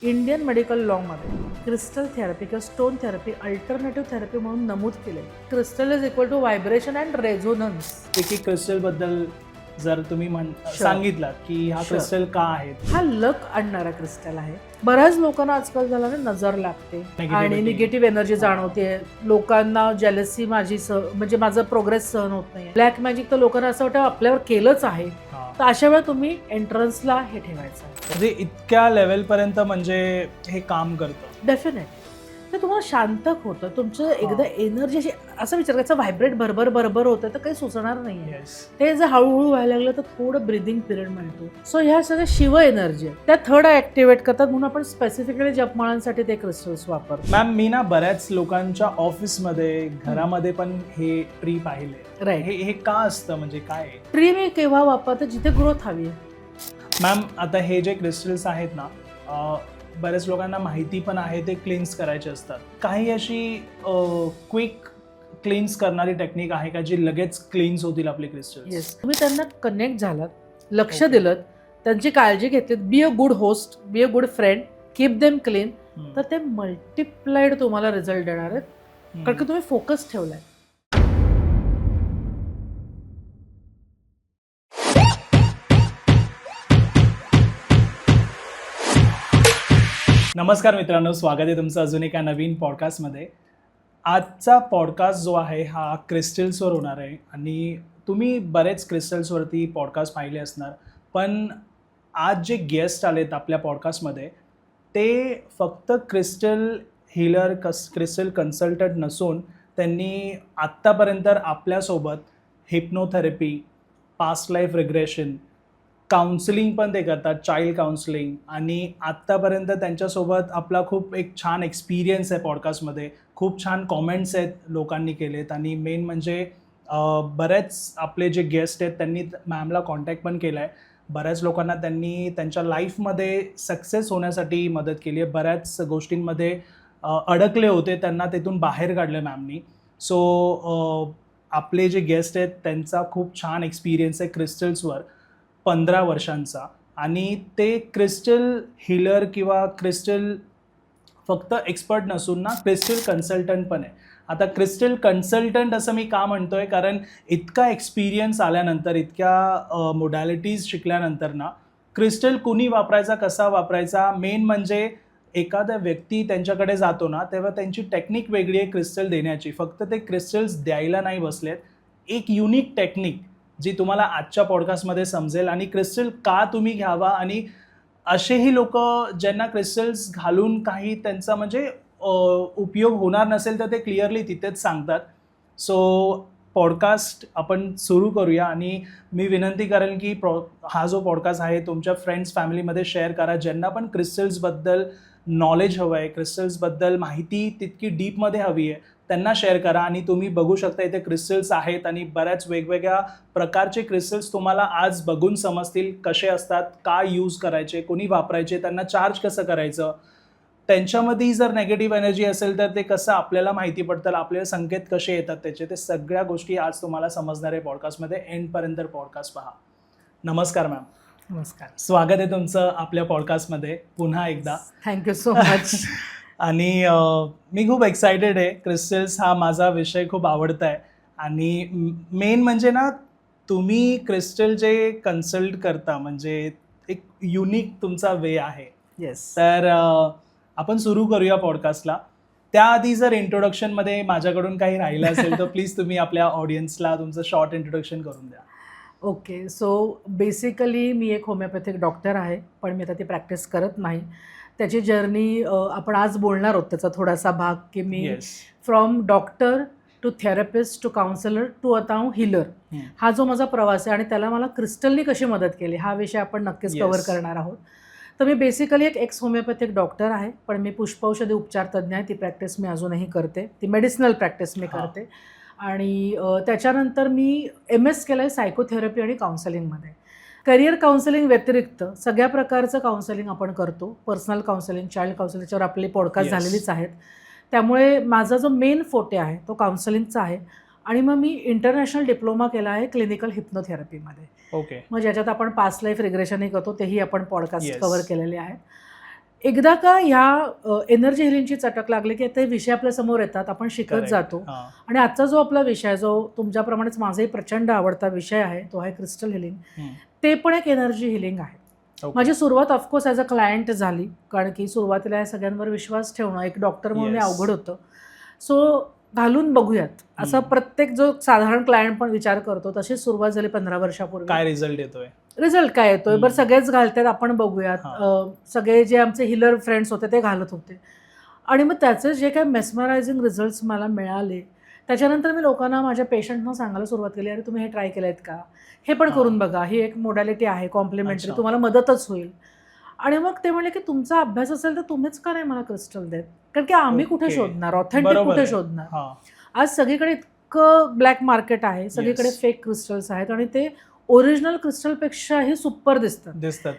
Indian medical लॉमध्ये crystal therapy किंवा stone therapy alternative therapy म्हणून नमूद केले. Crystal is equal to vibration and resonance. एक क्रिस्टल बद्दल जर तुम्ही सांगितलं की हा क्रिस्टल का आहे, हा लक आणणारा क्रिस्टल आहे. बऱ्याच लोकांना आजकाल झाला नजर लागते आणि निगेटिव्ह एनर्जी जाणवते. लोकांना जेलसी म्हणजे माझं प्रोग्रेस सहन होत नाही. ब्लॅक मॅजिक तर लोकांना असं वाटतं आपल्यावर केलंच आहे. तर अशा वेळेला तुम्ही एंट्रन्सला हे ठेवायचं. म्हणजे इतक्या लेवल पर्यंत म्हणजे हे काम करतं. डेफिनेट. तर तुम्हाला शांतक होतं तुमचं. एकदा एनर्जी अशी असं विचार करायचं व्हायब्रेट भरभर होतं तर काही सुचणार नाही. ते जर हळूहळू व्हायला लागलं तर थोडं ब्रिदिंग पिरियड मिळतो. सो ह्या सगळ्या शिव एनर्जी आहेत त्या थर्ड ऍक्टिव्हेट करतात म्हणून आपण स्पेसिफिकली जपमाळांसाठी ते क्रिस्टल्स वापरतो. मॅम मी ना बऱ्याच लोकांच्या ऑफिसमध्ये घरामध्ये पण हे ट्री पाहिले. राईट. हे का असतं, म्हणजे काय ट्री मी केव्हा वापरते जिथे ग्रोथ हवी आहे. मॅम आता हे जे क्रिस्टल्स आहेत ना, बऱ्याच लोकांना माहिती पण आहे ते क्लीन्स करायचे असतात. काही अशी क्विक क्लीन्स करणारी टेक्निक आहे का जी लगेच क्लीन्स होतील आपले क्रिस्टल्स? येस. तुम्ही त्यांना कनेक्ट झालात, लक्ष दिलं, त्यांची काळजी घेतलीत, be a good host, be a good friend, keep them clean, तर ते मल्टिप्लाइड तुम्हाला रिझल्ट देणार आहेत. कारण की तुम्ही फोकस ठेवलाय. नमस्कार मित्रांनो, स्वागत आहे तुमचं अजून एका नवीन पॉडकास्टमध्ये. आजचा पॉडकास्ट जो आहे हा क्रिस्टल्सवर होणार आहे आणि तुम्ही बरेच क्रिस्टल्सवरती पॉडकास्ट पाहिले असणार, पण आज जे गेस्ट आलेत आपल्या पॉडकास्टमध्ये ते फक्त क्रिस्टल हीलर क्रिस्टल कन्सल्टंट नसून त्यांनी आत्तापर्यंत आपल्यासोबत हिप्नोथेरपी, पास्ट लाईफ रिग्रेशन, काउन्सिलिंग पण ते करतात, चाइल्ड काउन्सिलिंग, आणि आत्तापर्यंत त्यांच्यासोबत आपला खूप एक छान एक्सपिरियन्स आहे. पॉडकास्टमध्ये खूप छान कॉमेंट्स आहेत लोकांनी केलेत आणि मेन म्हणजे बरेच आपले जे गेस्ट आहेत त्यांनी मॅमला कॉन्टॅक्ट पण केला आहे. बऱ्याच लोकांना त्यांनी त्यांच्या लाईफमध्ये सक्सेस होण्यासाठी मदत केली आहे. बऱ्याच गोष्टींमध्ये अडकले होते, त्यांना तिथून बाहेर काढलं मॅमनी. सो आपले जे गेस्ट आहेत त्यांचा खूप छान एक्सपिरियन्स आहे क्रिस्टल्सवर, 15 वर्षांचा, आणि ते क्रिस्टल हीलर किंवा क्रिस्टल फक्त एक्सपर्ट नसून ना क्रिस्टल कन्सल्टंट पण आहे. आता क्रिस्टल कन्सल्टंट असं मी का म्हणतोय, कारण इतका एक्सपिरियन्स आल्यानंतर, इतक्या मोडॅलिटीज शिकल्यानंतर ना क्रिस्टल कुणी वापरायचा, कसा वापरायचा, मेन म्हणजे एखादा व्यक्ती त्यांच्याकडे जातो ना तेव्हा त्यांची टेक्निक वेगळी आहे क्रिस्टल देण्याची. फक्त ते क्रिस्टल्स द्यायला नाही बसलेत, एक युनिक टेक्निक जी तुम्हाला आजच्या पॉडकास्टमध्ये समजेल. आणि क्रिस्टल का तुम्ही घ्यावा, आणि असेही लोक ज्यांना क्रिस्टल्स घालून काही त्यांचा म्हणजे उपयोग होणार नसेल तर ते क्लिअरली तिथेच सांगतात. सो पॉडकास्ट आपण सुरू करूया आणि मी विनंती करेन की हा जो पॉडकास्ट आहे तुमच्या फ्रेंड्स फॅमिलीमध्ये शेअर करा. ज्यांना पण क्रिस्टल्सबद्दल नॉलेज हवं आहे, क्रिस्टल्सबद्दल माहिती तितकी डीपमध्ये हवी आहे, त्यांना शेअर करा. आणि तुम्ही बघू शकता इथे क्रिस्टल्स आहेत आणि बऱ्याच वेगवेगळ्या प्रकारचे क्रिस्टल्स तुम्हाला आज बघून समजतील कसे असतात, काय यूज करायचे, कोणी वापरायचे, त्यांना चार्ज कसं करायचं, त्यांच्यामध्ये जर नेगेटिव्ह एनर्जी असेल तर ते कसं आपल्याला माहिती पडतं, आपल्याला संकेत कसे येतात त्याचे, ते सगळ्या गोष्टी आज तुम्हाला समजणार आहे पॉडकास्टमध्ये. एंडपर्यंत पॉडकास्ट पहा. नमस्कार मॅम. नमस्कार. स्वागत आहे तुमचं आपल्या पॉडकास्टमध्ये पुन्हा एकदा. Thank you so much. आणि मी खूप एक्सायटेड आहे. क्रिस्टल्स हा माझा विषय खूप आवडता आहे आणि मेन म्हणजे ना तुम्ही क्रिस्टल जे कन्सल्ट करता म्हणजे एक युनिक तुमचा वे आहे. येस. तर आपण सुरू करूया पॉडकास्टला. त्याआधी जर इंट्रोडक्शनमध्ये माझ्याकडून काही राहिलं असेल तर प्लीज तुम्ही आपल्या ऑडियन्सला तुमचं शॉर्ट इंट्रोडक्शन करून द्या. ओके. सो बेसिकली मी एक होमिओपॅथिक डॉक्टर आहे, पण मी आता ती प्रॅक्टिस करत नाही. त्याची जर्नी आपण आज बोलणार आहोत, त्याचा थोडासा भाग, की मी from doctor to therapist to counsellor to आता हीलर, हा जो माझा प्रवास आहे आणि त्याला मला क्रिस्टलनी कशी मदत केली हा विषय आपण नक्कीच कव्हर करणार आहोत. तर मी बेसिकली एक एक्स होमिओपॅथिक डॉक्टर आहे, पण मी पुष्पौषधी उपचार तज्ज्ञ आहे. ती प्रॅक्टिस मी अजूनही करते, ती मेडिसिनल प्रॅक्टिस मी करते. आणि त्याच्यानंतर मी MS केलं आहे सायकोथेरपी आणि काउन्सिलिंगमध्ये. करिअर काउन्सिलिंग व्यतिरिक्त सगळ्या प्रकारचं काउन्सिलिंग आपण करतो. पर्सनल काउन्सिलिंग, चाइल्ड काउन्सिलिंगच्यावर आपले पॉडकास्ट झालेलीच आहेत. त्यामुळे माझा जो मेन फोटे आहे तो काउन्सिलिंगचा आहे. आणि मग मी इंटरनॅशनल डिप्लोमा केला आहे क्लिनिकल हिप्नोथेरपीमध्ये. ओके. मग ज्याच्यात आपण पास्ट लाईफ रिग्रेशनही करतो, तेही आपण पॉडकास्ट कव्हर केलेले आहेत. एकदा का ह्या एनर्जी हिलिंगची चटक लागली की ते विषय आपल्या समोर येतात, आपण शिकत Correct. जातो. हां. आणि आजचा जो आपला विषय जो तुमच्याप्रमाणेच माझाही प्रचंड आवडता विषय आहे तो आहे क्रिस्टल हिलिंग. हं. ते पण एक एनर्जी हिलिंग आहे. Okay. माझी सुरुवात ऑफकोर्स ॲज अ क्लायंट झाली, कारण की सुरुवातीला या सगळ्यांवर विश्वास ठेवणं एक डॉक्टर म्हणून Yes. अवघड होतं. सो घालून बघूयात असं प्रत्येक जो साधारण क्लायंट पण विचार करतो, तशीच सुरुवात झाली 15 वर्षापूर्वी. काय रिझल्ट येतोय? रिझल्ट काय येतोय, बरं सगळेच घालतात, आपण बघूयात. सगळे जे आमचे हिलर फ्रेंड्स होते ते घालत होते आणि मग त्याचे जे काही मेस्मरायझिंग रिझल्ट्स मला मिळाले, त्याच्यानंतर मी लोकांना, माझ्या पेशंटना सांगायला सुरुवात केली, अरे तुम्ही हे ट्राय केलं आहेत का, हे पण करून बघा, ही एक मोडॅलिटी आहे कॉम्प्लिमेंटरी, तुम्हाला मदतच होईल. आणि मग ते म्हणले की तुमचा अभ्यास असेल तर तुम्हीच का नाही मला क्रिस्टल देत, कारण की आम्ही कुठे शोधणार, ऑथेंटिक कुठे शोधणार. आज सगळीकडे इतकं ब्लॅक मार्केट आहे, सगळीकडे फेक क्रिस्टल्स आहेत आणि ते ओरिजिनल क्रिस्टलपेक्षाही सुपर दिसतात.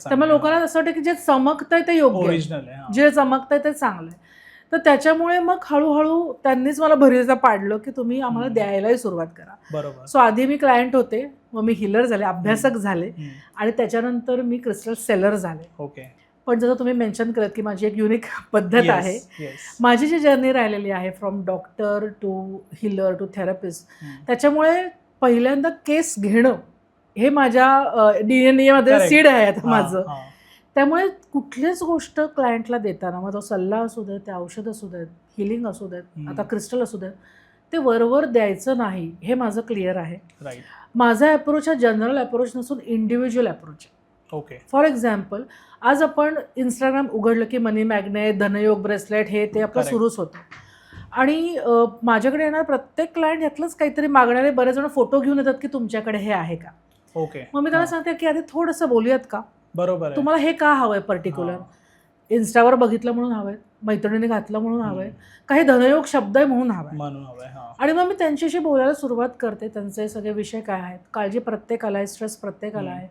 त्यामुळे लोकांना असं वाटतं की जे चमकतंय ते योग्य आहे, जे चमकतंय ते चांगलं आहे. तर त्याच्यामुळे मग हळूहळू त्यांनीच मला भरीचा पाडलं की तुम्ही आम्हाला द्यायलाही सुरुवात करा. बरोबर. सो आधी मी क्लायंट होते, मग मी हिलर झाले, अभ्यासक झाले आणि त्याच्यानंतर मी क्रिस्टल सेलर झाले. ओके. पण जसं तुम्ही मेन्शन केलं की माझी एक युनिक पद्धत आहे. माझी जी जर्नी राहिलेली आहे from doctor to healer to therapist, त्याच्यामुळे पहिल्यांदा केस घेणं हे माझ्या DNA मध्ये सीड आहे आता माझं. त्यामुळे कुठलीच गोष्ट क्लायंटला देताना, मग तो सल्ला असू देत, ते औषध असू देत, हिलिंग असू देत, आता क्रिस्टल असू देत, ते वरवर द्यायचं नाही, हे माझं क्लिअर आहे. माझा अप्रोच हा जनरल अप्रोच नसून इंडिव्हिज्युअल अप्रोच आहे. ओके. फॉर एक्झाम्पल, आज आपण इंस्टाग्राम उघडलं की मनी मॅग्नेट, धनयोग ब्रेसलेट, हे ते आपलं सुरूच होतं. आणि माझ्याकडे येणार प्रत्येक क्लायंट यातलंच काहीतरी मागणारे बरेच जण फोटो घेऊन येतात की तुमच्याकडे हे आहे का. ओके. मग मी त्याला सांगते की आधी थोडंसं बोलूयात का, बरोबर, तुम्हाला हे का हवंय पर्टिक्युलर, इन्स्टावर बघितलं म्हणून हवंय, मैत्रिणीने घातलं म्हणून हवंय, काही धनयोग शब्द आहे म्हणून हवाय. आणि मग मी त्यांच्याशी बोलायला सुरुवात करते, त्यांचे सगळे विषय काय आहेत, काळजी प्रत्येकाला आहे, स्ट्रेस प्रत्येकाला आहे.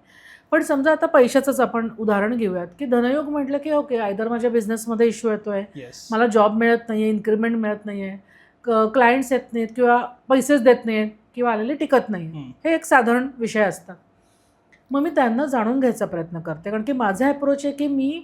पण समजा आता पैशाचंच आपण उदाहरण घेऊयात की धनयोग म्हटलं की ओके, आयदर माझ्या बिझनेसमध्ये इश्यू येतोय, मला जॉब मिळत नाहीये, इन्क्रीमेंट मिळत नाहीये, क्लायंट्स येत नाहीत किंवा पैसेच देत नाहीत किंवा आलेले टिकत नाही, हे एक साधारण विषय असतात. मग मी त्यांना जाणून घ्यायचा प्रयत्न करते, कारण की माझा अप्रोच आहे की मी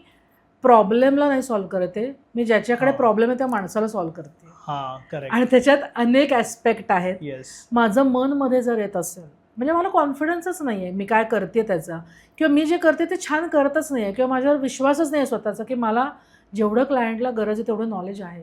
प्रॉब्लेमला नाही सॉल्व्ह करते, मी ज्याच्याकडे प्रॉब्लेम आहे त्या माणसाला सॉल्व्ह करते. आणि त्याच्यात अनेक ॲस्पेक्ट आहेत. माझं मन मध्ये जर येत असेल, म्हणजे मला कॉन्फिडन्सच नाही आहे मी काय करते त्याचा, किंवा मी जे करते ते छान करतच नाही आहे, किंवा माझ्यावर विश्वासच नाही आहे स्वतःचा की मला जेवढं क्लायंटला गरज आहे तेवढं नॉलेज आहे,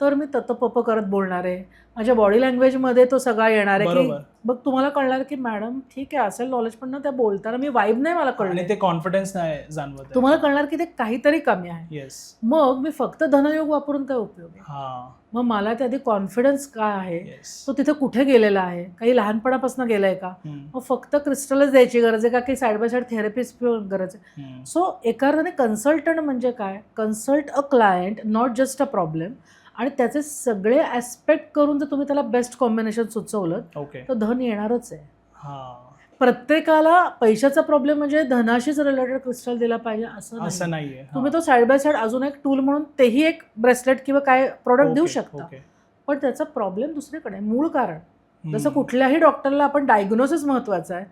तर मी ततपप करत बोलणार आहे, माझ्या बॉडी लँग्वेजमध्ये तो सगळा येणार आहे की मग तुम्हाला कळणार की मॅडम ठीक आहे असेल नॉलेज, पण ना त्या बोलताना मी वाईब नाही मला कळलं, ते कॉन्फिडन्स नाही जाणवत, तुम्हाला कळणार की ते काहीतरी कमी आहे. मग मी फक्त धनयोग वापरून काय उपयोग आहे. मग मला ते आधी कॉन्फिडन्स काय आहे, तो तिथे कुठे गेलेला आहे, काही लहानपणापासून गेलाय का, मग फक्त क्रिस्टलच द्यायची गरज आहे का, काही साईड बाय साईड थेरपिस्ट गरज आहे. सो एका अर्थाने कन्सल्टंट म्हणजे काय, consult a client, not just a problem, आणि त्याचे सगळे ॲस्पेक्ट करून जर तुम्ही त्याला बेस्ट कॉम्बिनेशन सुचवलं तर धन येणारच आहे. प्रत्येकाला पैशाचा प्रॉब्लेम म्हणजे धनाशीच रिलेटेड क्रिस्टल दिला पाहिजे असं नाहीये. तुम्ही तो साईड बाय साईड अजून एक टूल म्हणून तेही एक ब्रेसलेट किंवा काय प्रोडक्ट देऊ शकता, पण त्याचा प्रॉब्लेम दुसरीकडे, मूळ कारण. जसं कुठल्याही डॉक्टरला आपण डायग्नोसिस महत्वाचं आहे,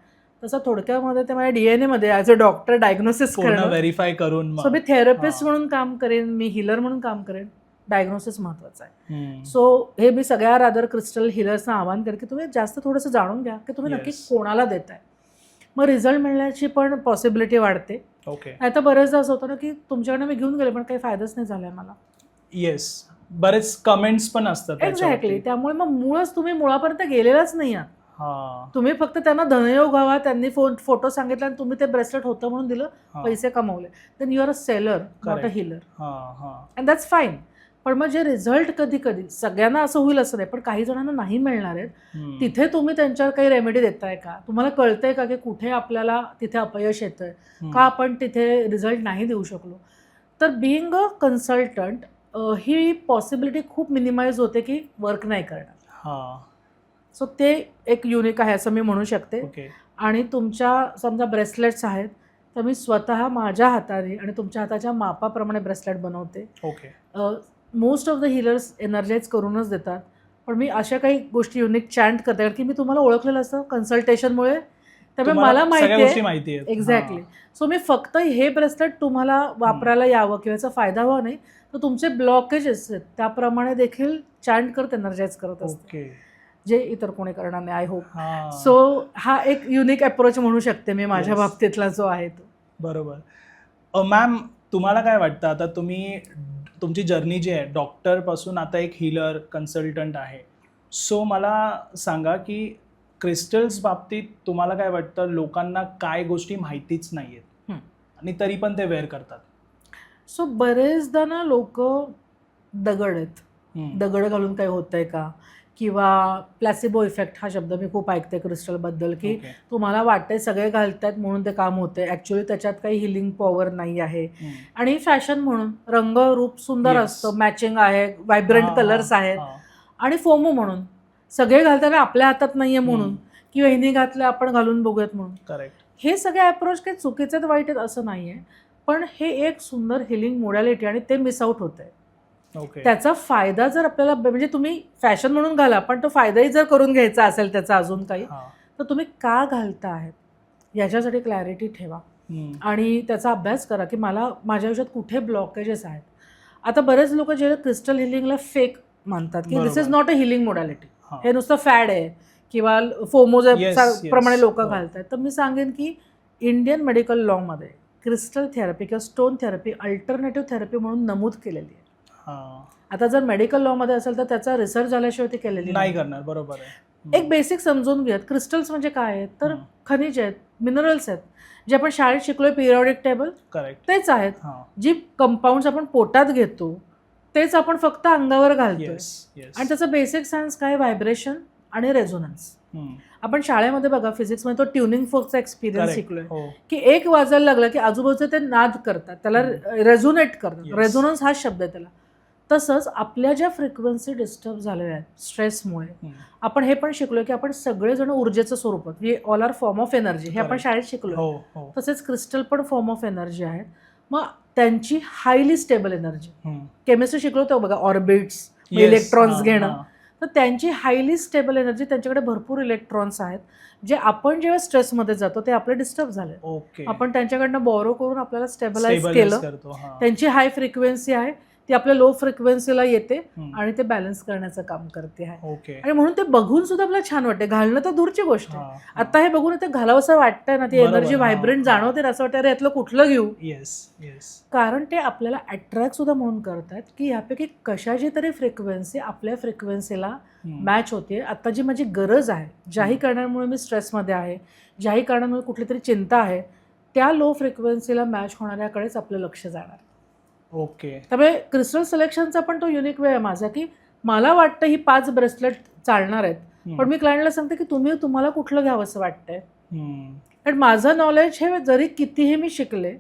तसं थोडक्यामध्ये ते माझ्या DNA मध्ये ॲज अ डॉक्टर डायग्नोसिस करणं, व्हेरीफाय करून. सो मी थेरपिस्ट म्हणून काम करेन, मी हिलर म्हणून काम करेन, डायग्नोसिस महत्वाचं आहे. सो हे मी सगळ्या रादर क्रिस्टल हिलर्सना आवाहन करेन की तुम्ही जास्त थोडंसं जाणून घ्या की तुम्ही नक्की कोणाला देताय, मग रिझल्ट मिळण्याची पण पॉसिबिलिटी वाढते. नाही तर बरेचदा असं होतं ना की तुमच्याकडे मी घेऊन गेले पण काही फायदाच नाही झालाय मला. बरेच कमेंट्स पण असतात. एक्झॅक्टली. त्यामुळे मग मुळच तुम्ही मुळापर्यंत गेलेलाच नाही आहात. तुम्ही फक्त त्यांना धनयोग हवा, त्यांनी फोटो सांगितला आणि तुम्ही ते ब्रेसलेट होतं म्हणून दिलं, पैसे कमवले, then you are a seller, not a healer, and that's fine. पण मग जे रिझल्ट कधी कधी सगळ्यांना असं होईल असं नाही, पण काही जणांना नाही मिळणार आहेत, तिथे तुम्ही त्यांच्यावर काही रेमेडी देताय का, तुम्हाला कळतंय का की कुठे आपल्याला तिथे अपयश येतंय का, आपण तिथे रिझल्ट नाही देऊ शकलो. तर being a consultant he possibility खूप मिनिमाइज होते की वर्क नाही करणार. सो ते एक युनिक आहे असं मी म्हणू शकते. आणि तुमच्या समजा ब्रेसलेट्स आहेत तर मी स्वतः माझ्या हाताने आणि तुमच्या हाताच्या मापाप्रमाणे ब्रेसलेट बनवते. Most of the healers energise करूनच देतात, पण मी अशा काही गोष्टी युनिक चॅन्ट करते, कारण की मी तुम्हाला ओळखलेलं असतं कन्सल्टेशनमुळे, त्यामुळे तुम्हाला मला सगळ्या गोष्टी माहिती माहिती आहे आहेत. एक्झॅक्टली. सो मी फक्त हे ब्रेसलेट तुम्हाला वापरायला यावं किंवा याचा फायदा व्हावा नाही, तर तुमचे ब्लॉकेजेस आहेत त्याप्रमाणे देखील चॅन्ट करत एनर्जाइज करत असते, ओके. जे इतर कोणी करणार नाही, आय होप. हां. सो हा एक युनिक अप्रोच म्हणू शकते मी माझ्या Yes. बाबतीतला जो आहे तो. बरोबर. मॅम, तुम्हाला काय वाटतं, आता तुम्ही तुमची जर्नी जी आहे डॉक्टरपासून आता एक हीलर कन्सल्टंट आहे, सो मला सांगा की क्रिस्टल्स बाबतीत तुम्हाला काय वाटतं, लोकांना काय गोष्टी माहितीच नाही आहेत आणि तरी पण ते वेअर करतात? सो बरेचदा ना लोक दगड आहेत, दगड घालून काही होतंय का, किंवा प्लॅसिबो इफेक्ट हा शब्द मी खूप ऐकते क्रिस्टलबद्दल, की ओके. तुम्हाला वाटतंय सगळे घालतायत म्हणून ते काम होतंय, ॲक्च्युली त्याच्यात काही हिलिंग पॉवर नाही आहे. आणि फॅशन म्हणून रंग रूप सुंदर Yes. असतं, मॅचिंग आहे, व्हायब्रंट हां, कलर्स हां, आहेत. हां. आणि फोमो म्हणून सगळे घालताना आपल्या हातात नाहीये म्हणून, किंवा हिने घातलं आपण घालून बघूयात म्हणून. करेक्ट. हे सगळे अप्रोच काही चुकीचे आहेत वाईट आहेत असं नाहीये, पण हे एक सुंदर हिलिंग मोडॅलिटी आणि ते मिस आउट होत आहे. ओके. त्याचा फायदा जर आपल्याला म्हणजे तुम्ही फॅशन म्हणून घाला, पण तो फायदाही जर करून घ्यायचा असेल त्याचा अजून काही, तर तुम्ही का घालता आहेत याच्यासाठी क्लॅरिटी ठेवा आणि त्याचा अभ्यास करा की मला माझ्या आयुष्यात कुठे ब्लॉकेजेस आहेत. आता बरेच लोक जे क्रिस्टल हिलिंगला फेक मानतात की this is not a healing modality, हे नुसतं फॅड आहे किंवा फोमो प्रमाणे लोक घालतात. तर मी सांगेन की इंडियन मेडिकल लॉमध्ये क्रिस्टल थेरपी किंवा स्टोन थेरपी अल्टरनेटिव्ह थेरपी म्हणून नमूद केलेली आहे. आता जर मेडिकल लॉमध्ये असेल तर त्याचा रिसर्च झाल्याशिवाय ती केलेली नाही करणार. बरोबर आहे. एक बेसिक समजून घेऊयात. क्रिस्टल्स म्हणजे काय आहेत, तर खनिज आहेत, मिनरल्स आहेत, जे आपण शाळेत शिकलोय पिरियॉडिक टेबल करेक्ट तेच आहेत. जी कंपाऊंड्स आपण पोटात घेतो तेच आपण फक्त अंगावर घालतोय. आणि त्याचं बेसिक सायन्स काय, व्हायब्रेशन आणि रेझोनन्स. आपण शाळेमध्ये बघा फिजिक्समध्ये तो ट्युनिंग फोर्कचा एक्सपिरियन्स शिकलोय की एक वाजायला लागलं की आजूबाजूचे ते नाद करतात, त्याला रेझोनेट करतात, रेझोनन्स हा शब्द आहे त्याला. तसंच आपल्या ज्या फ्रिक्वेन्सी डिस्टर्ब झालेल्या आहेत स्ट्रेसमुळे, आपण हे पण शिकलो की आपण सगळेजण ऊर्जेचं स्वरूप आहोत, we all are form of energy, हे आपण शाळेत शिकलो. तसेच क्रिस्टल पण फॉर्म ऑफ एनर्जी आहेत. मग त्यांची हायली स्टेबल एनर्जी, केमिस्ट्री शिकलो तेव्हा बघा ऑर्बिट्स, इलेक्ट्रॉन्स घेणं, तर त्यांची हायली स्टेबल एनर्जी, त्यांच्याकडे भरपूर इलेक्ट्रॉन्स आहेत जे आपण जेव्हा स्ट्रेसमध्ये जातो ते आपले डिस्टर्ब झाले, आपण त्यांच्याकडनं बोरो करून आपल्याला स्टेबलाइज केलं. त्यांची हाय फ्रिक्वेन्सी आहे ती आपल्या लो फ्रिक्वेन्सीला येते आणि ते बॅलन्स करण्याचं काम करते आहे. आणि म्हणून ते बघून सुद्धा आपल्याला छान वाटते. घालणं तर दूरची गोष्ट आहे, आता हे बघून ते घालावं असं वाटतंय ना, ती एनर्जी व्हायब्रंट जाणवते, असं वाटतं अरे यातलं कुठलं घेऊ. कारण ते आपल्याला अट्रॅक्ट सुद्धा म्हणून करतात की यापैकी कशाची तरी फ्रिक्वेन्सी आपल्या फ्रिक्वेन्सीला मॅच होते. आता जी माझी गरज आहे, ज्याही कारणामुळे मी स्ट्रेसमध्ये आहे, ज्याही कारणामुळे कुठली तरी चिंता आहे, त्या लो फ्रिक्वेन्सीला मॅच होणाऱ्याकडेच आपलं लक्ष जाणार. ओके. त्यामुळे क्रिस्टल सिलेक्शनचा पण तो युनिक वे आहे माझा की मला वाटतं ही 5 ब्रेसलेट चालणार आहेत, पण मी क्लायंटला सांगते की तुम्हाला कुठलं घ्यावं असं वाटतंय. कारण माझं नॉलेज हे जरी कितीही मी शिकले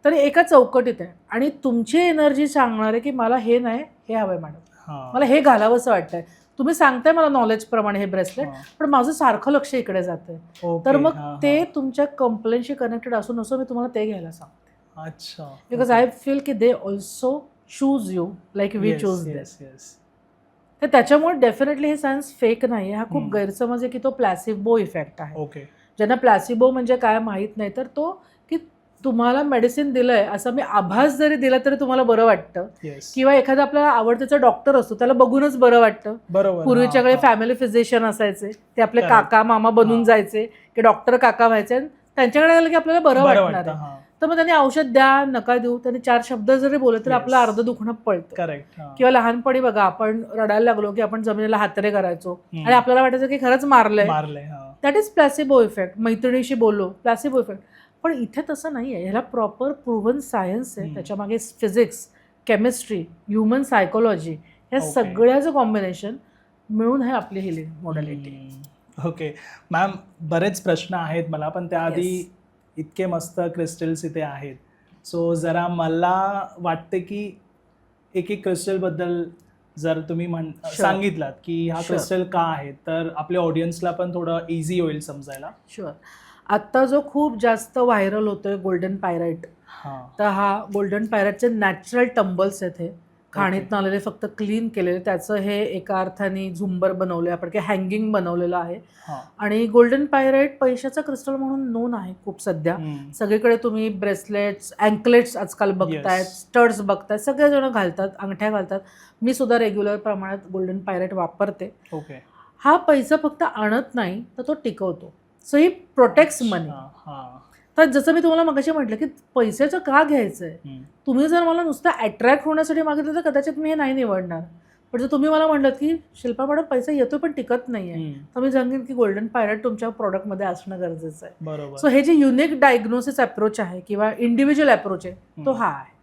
तरी एका चौकटीत आहे आणि तुमची एनर्जी सांगणार आहे की मला हे नाही, हे हवंय मॅडम, मला हे घालावं असं वाटतंय. तुम्ही सांगताय मला नॉलेज प्रमाणे हे ब्रेसलेट, पण माझं सारखं लक्ष इकडे जातंय, तर मग ते तुमच्या कंप्लेंटशी कनेक्टेड असून असं मी तुम्हाला ते घ्यायला सांगते. अच्छा. बिकॉज आय फील की they also choose you like we choose this. तर त्याच्यामुळे डेफिनेटली हे सायन्स फेक नाही आहे. हा खूप गैरसमज आहे की तो प्लॅसिबो इफेक्ट आहे. ओके. ज्यांना प्लॅसिबो म्हणजे काय माहीत नाही, तर तो की तुम्हाला मेडिसिन दिलंय असं मी आभास जरी दिला तरी तुम्हाला बरं वाटतं, किंवा एखादा आपल्याला आवडतीचा डॉक्टर असतो त्याला बघूनच बरं वाटतं. पूर्वीच्या काळी फॅमिली फिजिशियन असायचे, ते आपले काका मामा बनून जायचे की डॉक्टर काका व्हायचे, त्यांच्याकडे गेलं की आपल्याला बरं वाटणार आहे. तर मग त्यांनी औषध द्या नका देऊ, त्यांनी 4 शब्द जरी बोलले तरी आपलं अर्ध दुखणं पळतं. करेक्ट. किंवा लहानपणी बघा आपण रडायला लागलो की आपण जमिनीला हातरे करायचो आणि आपल्याला वाटायचं की खरंच मारलंय, दॅट इज प्लॅसिबो इफेक्ट. मैत्रिणीशी बोललो, प्लॅसिबो इफेक्ट. पण इथे तसं नाही आहे, ह्याला प्रॉपर प्रूव्हन सायन्स आहे, त्याच्यामागे फिजिक्स, केमिस्ट्री, ह्युमन सायकोलॉजी, ह्या सगळ्याचं कॉम्बिनेशन मिळून हे आपली हिलिंग मॉडॅलिटी. ओके मॅम, बरेच प्रश्न आहेत मला, पण त्याआधी इतके मस्त क्रिस्टल्स इथे आहेत, सो जरा मला वाटते की एक क्रिस्टलबद्दल जर तुम्ही सांगितलात की हा क्रिस्टल का आहे, तर आपल्या ऑडियन्सला पण थोडं इझी होईल समजायला. शुअर. आत्ता जो खूप जास्त व्हायरल होतोय गोल्डन पायराईट, तर हा गोल्डन पायराईटचे नॅचरल टंबल्स आहेत. हे खाणीतनं आलेले फक्त क्लीन केलेले, त्याचं हे एका अर्थाने झुंबर बनवले आपण, की हँगिंग बनवलेलं आहे. हा. आणि गोल्डन पायराइट पैशाचं क्रिस्टल म्हणून नोन आहे खूप सध्या. सगळीकडे तुम्ही ब्रेसलेट्स, अँकलेट्स आजकाल बघतायत, स्टड्स बघतायत, सगळेजण घालतात, अंगठ्या घालतात. मी सुद्धा रेग्युलर प्रमाणात गोल्डन पायराइट वापरते. ओके. हा पैसा फक्त आणत नाही तर तो टिकवतो. सो ही प्रोटेक्ट्स मनी. तर जसं मी तुम्हाला मगाशी म्हटलं की पैशाचं का घ्यायचं आहे, तुम्ही जर मला नुसतं अट्रॅक्ट होण्यासाठी मागितलं तर कदाचित मी हे नाही निवडणार. पण जर तुम्ही मला म्हणलं की शिल्पा मॅडम पैसा येतो पण टिकत नाही आहे, तर मी सांगेन की गोल्डन पायराइट तुमच्या प्रोडक्टमध्ये असणं गरजेचं आहे. बरोबर. सो हे जे युनिक डायग्नोसिस अप्रोच आहे किंवा इंडिव्हिज्युअल अप्रोच आहे तो हा आहे.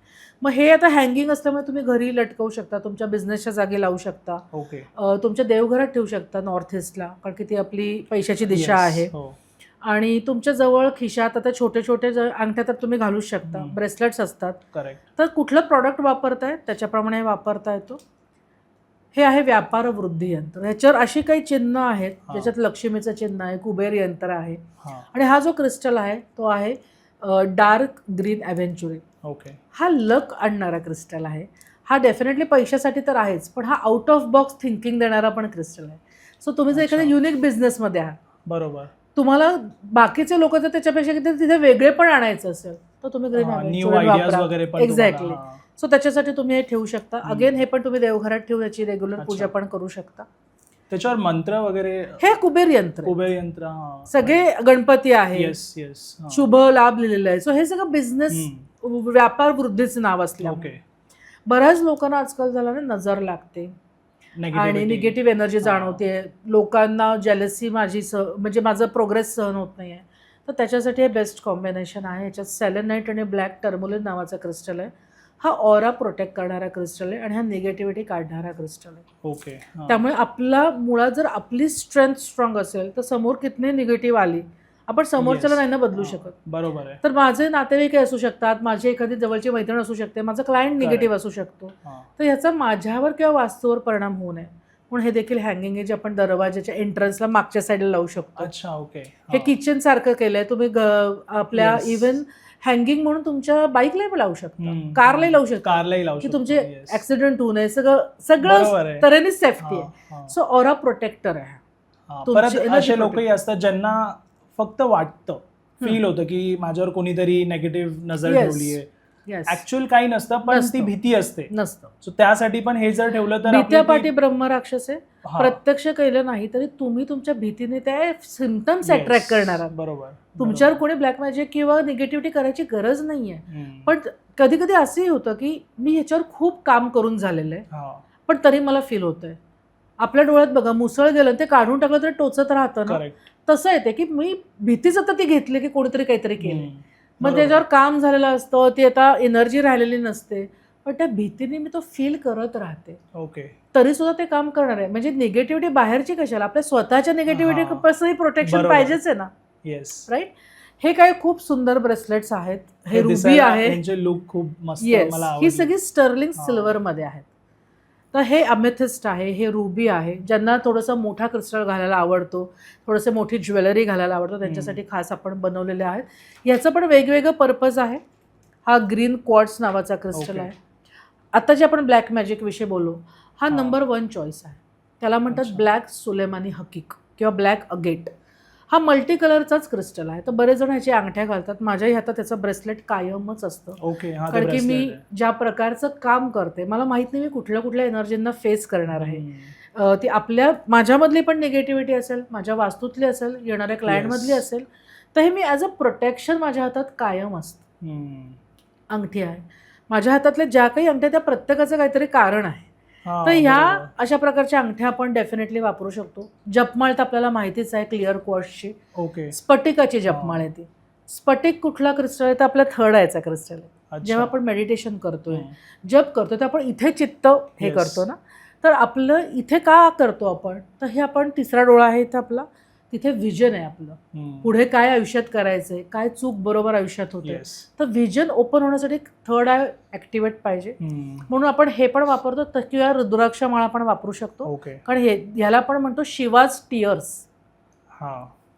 मग हे आता हँगिंग असल्यामुळे तुम्ही घरी लटकवू शकता, तुमच्या बिझनेसच्या जागी लावू शकता, ओके. तुमच्या देवघरात ठेवू शकता नॉर्थ ईस्टला, कारण की ती आपली पैशाची दिशा आहे. आणि तुमच्या जवळ खिशात आता छोटे छोटे अंगठ्या तर तुम्ही घालू शकता, ब्रेसलेट्स असतात. करेक्ट. तर कुठलं प्रॉडक्ट वापरताय त्याच्याप्रमाणे वापरता येतो. हे आहे व्यापार वृद्धी यंत्र. ह्याच्यावर अशी काही चिन्ह आहेत ज्याच्यात लक्ष्मीचं चिन्ह आहे, कुबेर यंत्र आहे. आणि हा जो क्रिस्टल आहे तो आहे डार्क ग्रीन ॲव्हेंचुरिन. ओके. हा लक आणणारा क्रिस्टल आहे. हा डेफिनेटली पैशासाठी तर आहेच, पण हा आउट ऑफ बॉक्स थिंकिंग देणारा पण क्रिस्टल आहे. सो तुम्ही जर एखाद्या युनिक बिझनेसमध्ये आहात, बरोबर, तुम्हाला बाकीचे लोक जर त्याच्यापेक्षा तिथे वेगळे पण आणायचं असेल तर तुम्ही ग्रीन ॲव्हेंचुरिन वापरा. एक्झॅक्टली. सो त्याच्यासाठी तुम्ही हे ठेवू शकता. अगेन हे पण तुम्ही देवघरात ठेवून याची रेग्युलर पूजा पण करू शकता. त्याच्यावर मंत्र वगैरे. हे कुबेर यंत्र. कुबेर यंत्र. सगळे गणपती आहे, शुभ लाभ लिहिलेलं आहे. सो हे सगळं बिझनेस व्यापार वृद्धीचं नाव असल्यामुळे बऱ्याच लोकांना आजकाल झाला ना नजर लागते आणि निगेटिव्ह एनर्जी जाणवते, लोकांना जेलसी म्हणजे माझं प्रोग्रेस सहन होत नाही आहे. तर त्याच्यासाठी हे बेस्ट कॉम्बिनेशन आहे. ह्याच्यात सेलेनाइट आणि ब्लॅक टर्मोलिन नावाचा क्रिस्टल आहे. हा ऑरा प्रोटेक्ट करणारा क्रिस्टल आहे आणि हा निगेटिव्हिटी काढणारा क्रिस्टल आहे. ओके. त्यामुळे आपला मुळात जर आपली स्ट्रेंथ स्ट्रॉंग असेल तर समोर किती निगेटिव्ह आली आपण समोरच्याला नाही ना बदलू शकत. बरोबर आहे. तर माझे नातेवाईक असू शकतात, माझी एखादी जवळची मैत्रीण असू शकते, माझा क्लायंट निगेटिव्ह असू शकतो. तर ह्याचा माझ्यावर किंवा वास्तूवर परिणाम होऊ नये म्हणून हे देखील हँगिंग आहे जे आपण दरवाजाच्या एंट्रन्सला मागच्या साईडला लावू शकतो. अच्छा. ओके. हे किचन सारखं केलंय तुम्ही. आपल्या इव्हन हँगिंग म्हणून तुमच्या बाईकलाही पण लावू शकता, कारलाही लावू शकता, की तुमचे ऍक्सिडेंट होऊ नये. सगळं तऱ्हेने सेफ्टी आहे. सो ऑरा प्रोटेक्टर आहे. असे लोकही असतात ज्यांना फक्त वाटतं, फील होतं की माझ्यावर कोणीतरी नेगेटिव्ह नजर ठेवली आहे. ऍक्च्युअल काही नसतं, पण ती भीती असते. नसतं. सो त्यासाठी पण हे जर ठेवलं तर भीत्यापाठी ब्रह्मराक्षस आहे. प्रत्यक्ष केलं नाही तरी तुम्ही तुमच्या भीतीने त्या सिम्पटम्स अट्रॅक्ट करणार आहात. बरोबर. तुमच्यावर कोणी ब्लॅक मॅजिक किंवा निगेटिव्हिटी करायची गरज नाहीये. पण कधी कधी असंही होतं की मी ह्याच्यावर खूप काम करून झालेलं आहे पण तरी मला फील होतंय. आपल्या डोळ्यात बघा मुसळ गेलं ते काढून टाकलं तरी टोचत राहतं ना, तसं येते की मी भीतीच आता ती घेतली की कोणीतरी काहीतरी केलं. मग त्याच्यावर काम झालेलं असतं, ती आता एनर्जी राहिलेली नसते, पण त्या भीतीने मी तो फील करत राहते. ओके. तरी सुद्धा ते काम करणार आहे. म्हणजे निगेटिव्हिटी बाहेरची कशाला, आपल्या स्वतःच्या निगेटिव्हिटी पासूनही प्रोटेक्शन पाहिजेच आहे ना. येस. राईट. हे काय खूप सुंदर ब्रेसलेट्स आहेत. हे रुबी आहे. लुक खूप मस्त. ही सगळी स्टर्लिंग सिल्वर मध्ये आहेत. तर हे अमेथिस्ट आहे, हे रुबी आहे. ज्यांना थोडंसं मोठा क्रिस्टल घालायला आवडतो, थोडंसं मोठी ज्वेलरी घालायला आवडतो, त्यांच्यासाठी खास आपण बनवलेले आहेत. याचं पण वेगवेगळं पर्पज आहे. हा ग्रीन क्वार्ट्स नावाचा क्रिस्टल आहे. आता जे आपण ब्लॅक मॅजिक विषयी बोलू, हा नंबर 1 चॉईस आहे. त्याला म्हणतात ब्लॅक सुलेमानी हकीक किंवा ब्लॅक अगेट. हा मल्टी कलरचाच क्रिस्टल आहे. तर बरेच जण ह्याची अंगठ्या घालतात. माझ्याही हातात त्याचं ब्रेसलेट कायमच असतं. कारण की मी ज्या प्रकारचं काम करते मला माहित नाही मी कुठल्या एनर्जींना फेस करणार आहे. ती माझ्यामधली पण निगेटिव्हिटी असेल, माझ्या वास्तूतली असेल, येणाऱ्या क्लायंटमधली असेल, तर हे मी ॲज अ प्रोटेक्शन माझ्या हातात कायम असतं. अंगठी आहे माझ्या हातातल्या ज्या काही अंगठ्या त्या प्रत्येकाचं काहीतरी कारण आहे. तर ह्या अशा प्रकारच्या अंगठ्या आपण डेफिनेटली वापरू शकतो. जपमाळ तर आपल्याला माहितीच आहे, क्लिअर क्वार्ट्सची. स्फटिकाची जपमाळ आहे ती. स्फटिक कुठला क्रिस्टल आहे तर आपला थर्ड आयचा क्रिस्टल आहे. जेव्हा आपण मेडिटेशन करतोय, जप करतोय, तर आपण इथे चित्त हे करतो ना, तर आपलं इथे का करतो आपण, तर हे आपण तिसरा डोळा आहे इथं आपला, तिथे व्हिजन आहे आपलं. पुढे काय आयुष्यात करायचंय, काय चूक बरोबर आयुष्यात होते, तर व्हिजन ओपन होण्यासाठी थर्ड आय ऍक्टिव्हेट पाहिजे. म्हणून आपण हे पण वापरतो किंवा रुद्राक्ष माळा पण वापरू शकतो. कारण ह्याला पण म्हणतो शिवाज टिअर्स.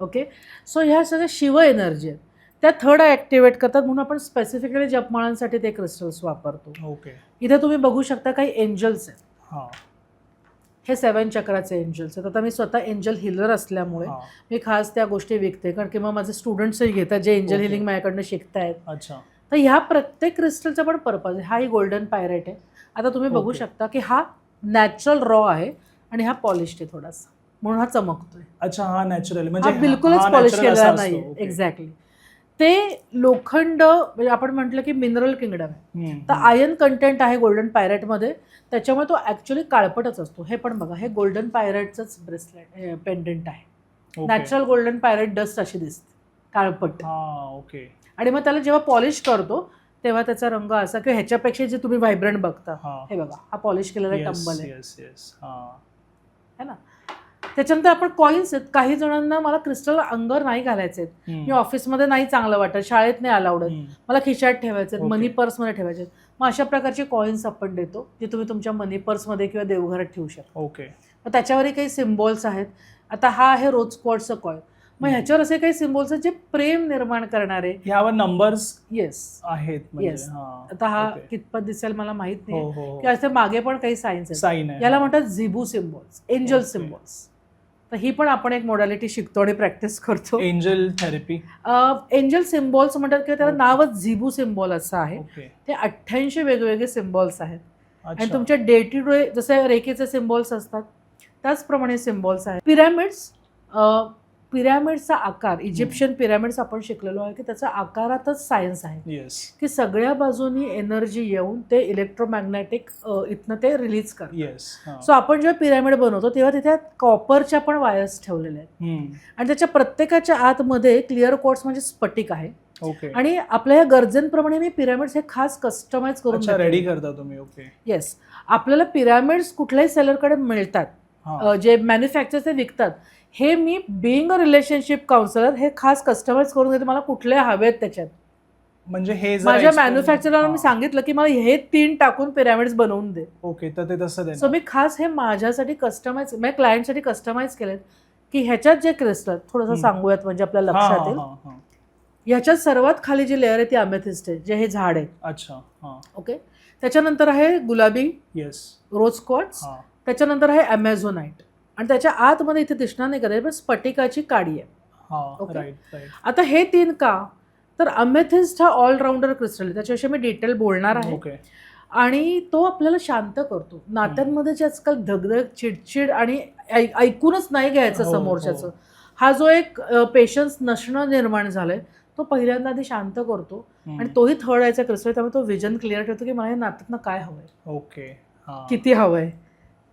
ओके. सो ह्या सगळ्या शिव एनर्जी आहेत. त्या थर्ड ॲक्टिवेट करतात, म्हणून आपण स्पेसिफिकली जपमाळांसाठी ते क्रिस्टल्स वापरतो. ओके. इथे तुम्ही बघू शकता काही एंजल्स आहेत. हां. हे 7 चक्राचे एंजल्स आहेत. आता मी स्वतः एंजल हिलर असल्यामुळे हां. मी खास त्या गोष्टी विकते, कारण की मग माझे स्टुडंट्सही घेतात जे एंजल ओके. हिलिंग माझ्याकडनं शिकतायत. अच्छा. तर ह्या प्रत्येक क्रिस्टलचा पण पर्पज आहे. हा ही गोल्डन पायरेट आहे. आता तुम्ही बघू ओके. शकता की हा नॅचरल रॉ आहे आणि हा पॉलिश्ड आहे थोडासा, म्हणून हा चमकतोय. अच्छा, हा नॅचरल म्हणजे हा बिलकुलच हा पॉलिश natural असा केलेला असतो. नाही. ओके. एक्झॅक्टली. ते लोखंड म्हणजे आपण म्हटलं की मिनरल किंगडम आहे. हम्म, तर हम्म. आयर्न कंटेंट आहे गोल्डन पायरेटमध्ये, त्याच्यामुळे तो ॲक्च्युली काळपटच असतो. हे पण बघा, हे गोल्डन पायरेटचंच ब्रेसलेट पेंडंट आहे. Okay. Natural golden pirate dust अशी दिसते, काळपट. हा, ओके. आणि मग त्याला जेव्हा पॉलिश करतो तेव्हा त्याचा रंग असा, किंवा ह्याच्यापेक्षा जे तुम्ही व्हायब्रंट बघता, हा. हे बघा, हा पॉलिश केलेला Yes, टंबल आहे, yes, yes. हा. है ना. त्याच्यानंतर आपण कॉइन्स आहेत. काही जणांना मला क्रिस्टल अंगावर नाही घालायचे आहेत, हम्म, मी ऑफिसमध्ये नाही चांगलं वाटत, शाळेत नाही अलाउड आहेत, हम्म. मला खिशात ठेवायचे आहेत, ओके. मनी पर्समध्ये ठेवायचे आहेत. मग अशा प्रकारचे कॉइन्स आपण देतो, जे तुम्ही तुमच्या मनी पर्समध्ये किंवा देवघरात ठेवू शकता. ओके. मग त्याच्यावरही काही सिम्बॉल्स आहेत. आता हा आहे रोज क्वार्ट्सचा कॉइन. मग ह्याच्यावर असे काही सिम्बॉल्स आहेत जे प्रेम निर्माण करणारे. ह्यावर नंबर्स येस. आहेत Yes. म्हणजे हा. आता हा ओके. कितपत दिसेल मला माहित हो, नाही, हो, की असे मागे पण काही सायन्स आहेत. साइन आहे. याला हा. म्हणतात झिबू सिम्बॉल्स, एंजल ओके. सिम्बॉल्स. तर ही पण आपण एक मोडॅलिटी शिकतो आणि प्रॅक्टिस करतो. Angel therapy. एंजल सिम्बॉल्स म्हणतात किंवा त्याला ओके. नावच झिबू सिम्बॉल असं आहे. ओके. ते 88 वेगवेगळे सिम्बॉल्स आहेत. आणि अच्छा. तुमच्या डे टू डे जसे रेखेचे सिम्बॉल्स असतात त्याचप्रमाणे सिम्बॉल्स आहेत. पिरॅमिड्सचा आकार, इजिप्शियन पिरॅमिड्स आपण शिकलेलो आहे की त्याचा आकारातच सायन्स आहे, येस. की सगळ्या बाजूनी एनर्जी येऊन ते इलेक्ट्रोमॅग्नेटिक इथनं ते रिलीज करतात. येस. हा. सो आपण जेव्हा पिरॅमिड बनवतो तेव्हा तिथे कॉपरच्या पण वायर्स ठेवलेल्या आहेत, हम्म. आणि त्याच्या प्रत्येकाच्या आतमध्ये क्लिअर क्वार्ट्स म्हणजे स्फटिक आहे. ओके. आणि आपल्या या गरजेंप्रमाणे मी पिरॅमिड्स हे खास कस्टमाइज करून अच्छा, रेडी करता तुम्ही. ओके. येस. आपल्याला पिरॅमिड्स कुठल्याही सेलरकडे मिळतात, हा. जे मॅन्युफॅक्चर ते विकतात. हे मी बिईंग अ रिलेशनशिप काउन्सिलर हे खास कस्टमाइज करून देते, मला कुठले हवेत त्याच्यात. म्हणजे हे जर माझ्या explain- मॅन्युफॅक्चरला मी हा. सांगितलं की मला हे 3 टाकून पिरॅमिड्स बनवून दे. ओके, तर ते तसं सो देणार. मी खास हे माझ्यासाठी कस्टमाइज, माझ्या क्लायंटसाठी कस्टमाइज केलेत, की ह्याच्यात जे क्रिस्टल थोडंसं हम्म. सांगूयात म्हणजे आपल्या हा, लक्षात हा, येईल. हा, हा. ह्याच्यात सर्वात खाली जी लेअर आहे ती अमेथिस्ट आहे, जे हे झाड आहे. अच्छा. हा. ओके. त्याच्यानंतर आहे गुलाबी येस. रोज क्वार्ट्स. हा. त्याच्यानंतर आहे ॲमेझोनाईट, आणि त्याच्या आतमध्ये इथे दिसणार नाही का, पण स्फटिकाची काडी आहे. हा. ओके. Right, right. आता हे 3 का, तर अमेथिस्ट हा ऑलराऊंडर क्रिस्टल आहे, त्याच्याविषयी मी डिटेल बोलणार आहे. ओके. आणि तो आपल्याला शांत करतो. नात्यांमध्ये जे आजकाल धगधग, चिडचिड आणि ऐकूनच नाही घ्यायचं हो, समोरच्याचं, हो. हा जो एक पेशन्स नसणं निर्माण झालंय, तो पहिल्यांदा आधी शांत करतो. हम्म. आणि तोही थर्ड आयचा क्रिस्टल, त्यामुळे तो विजन क्लिअर ठेवतो की मला या नात्यातनं काय हवंय, ओके. हा. किती हवंय,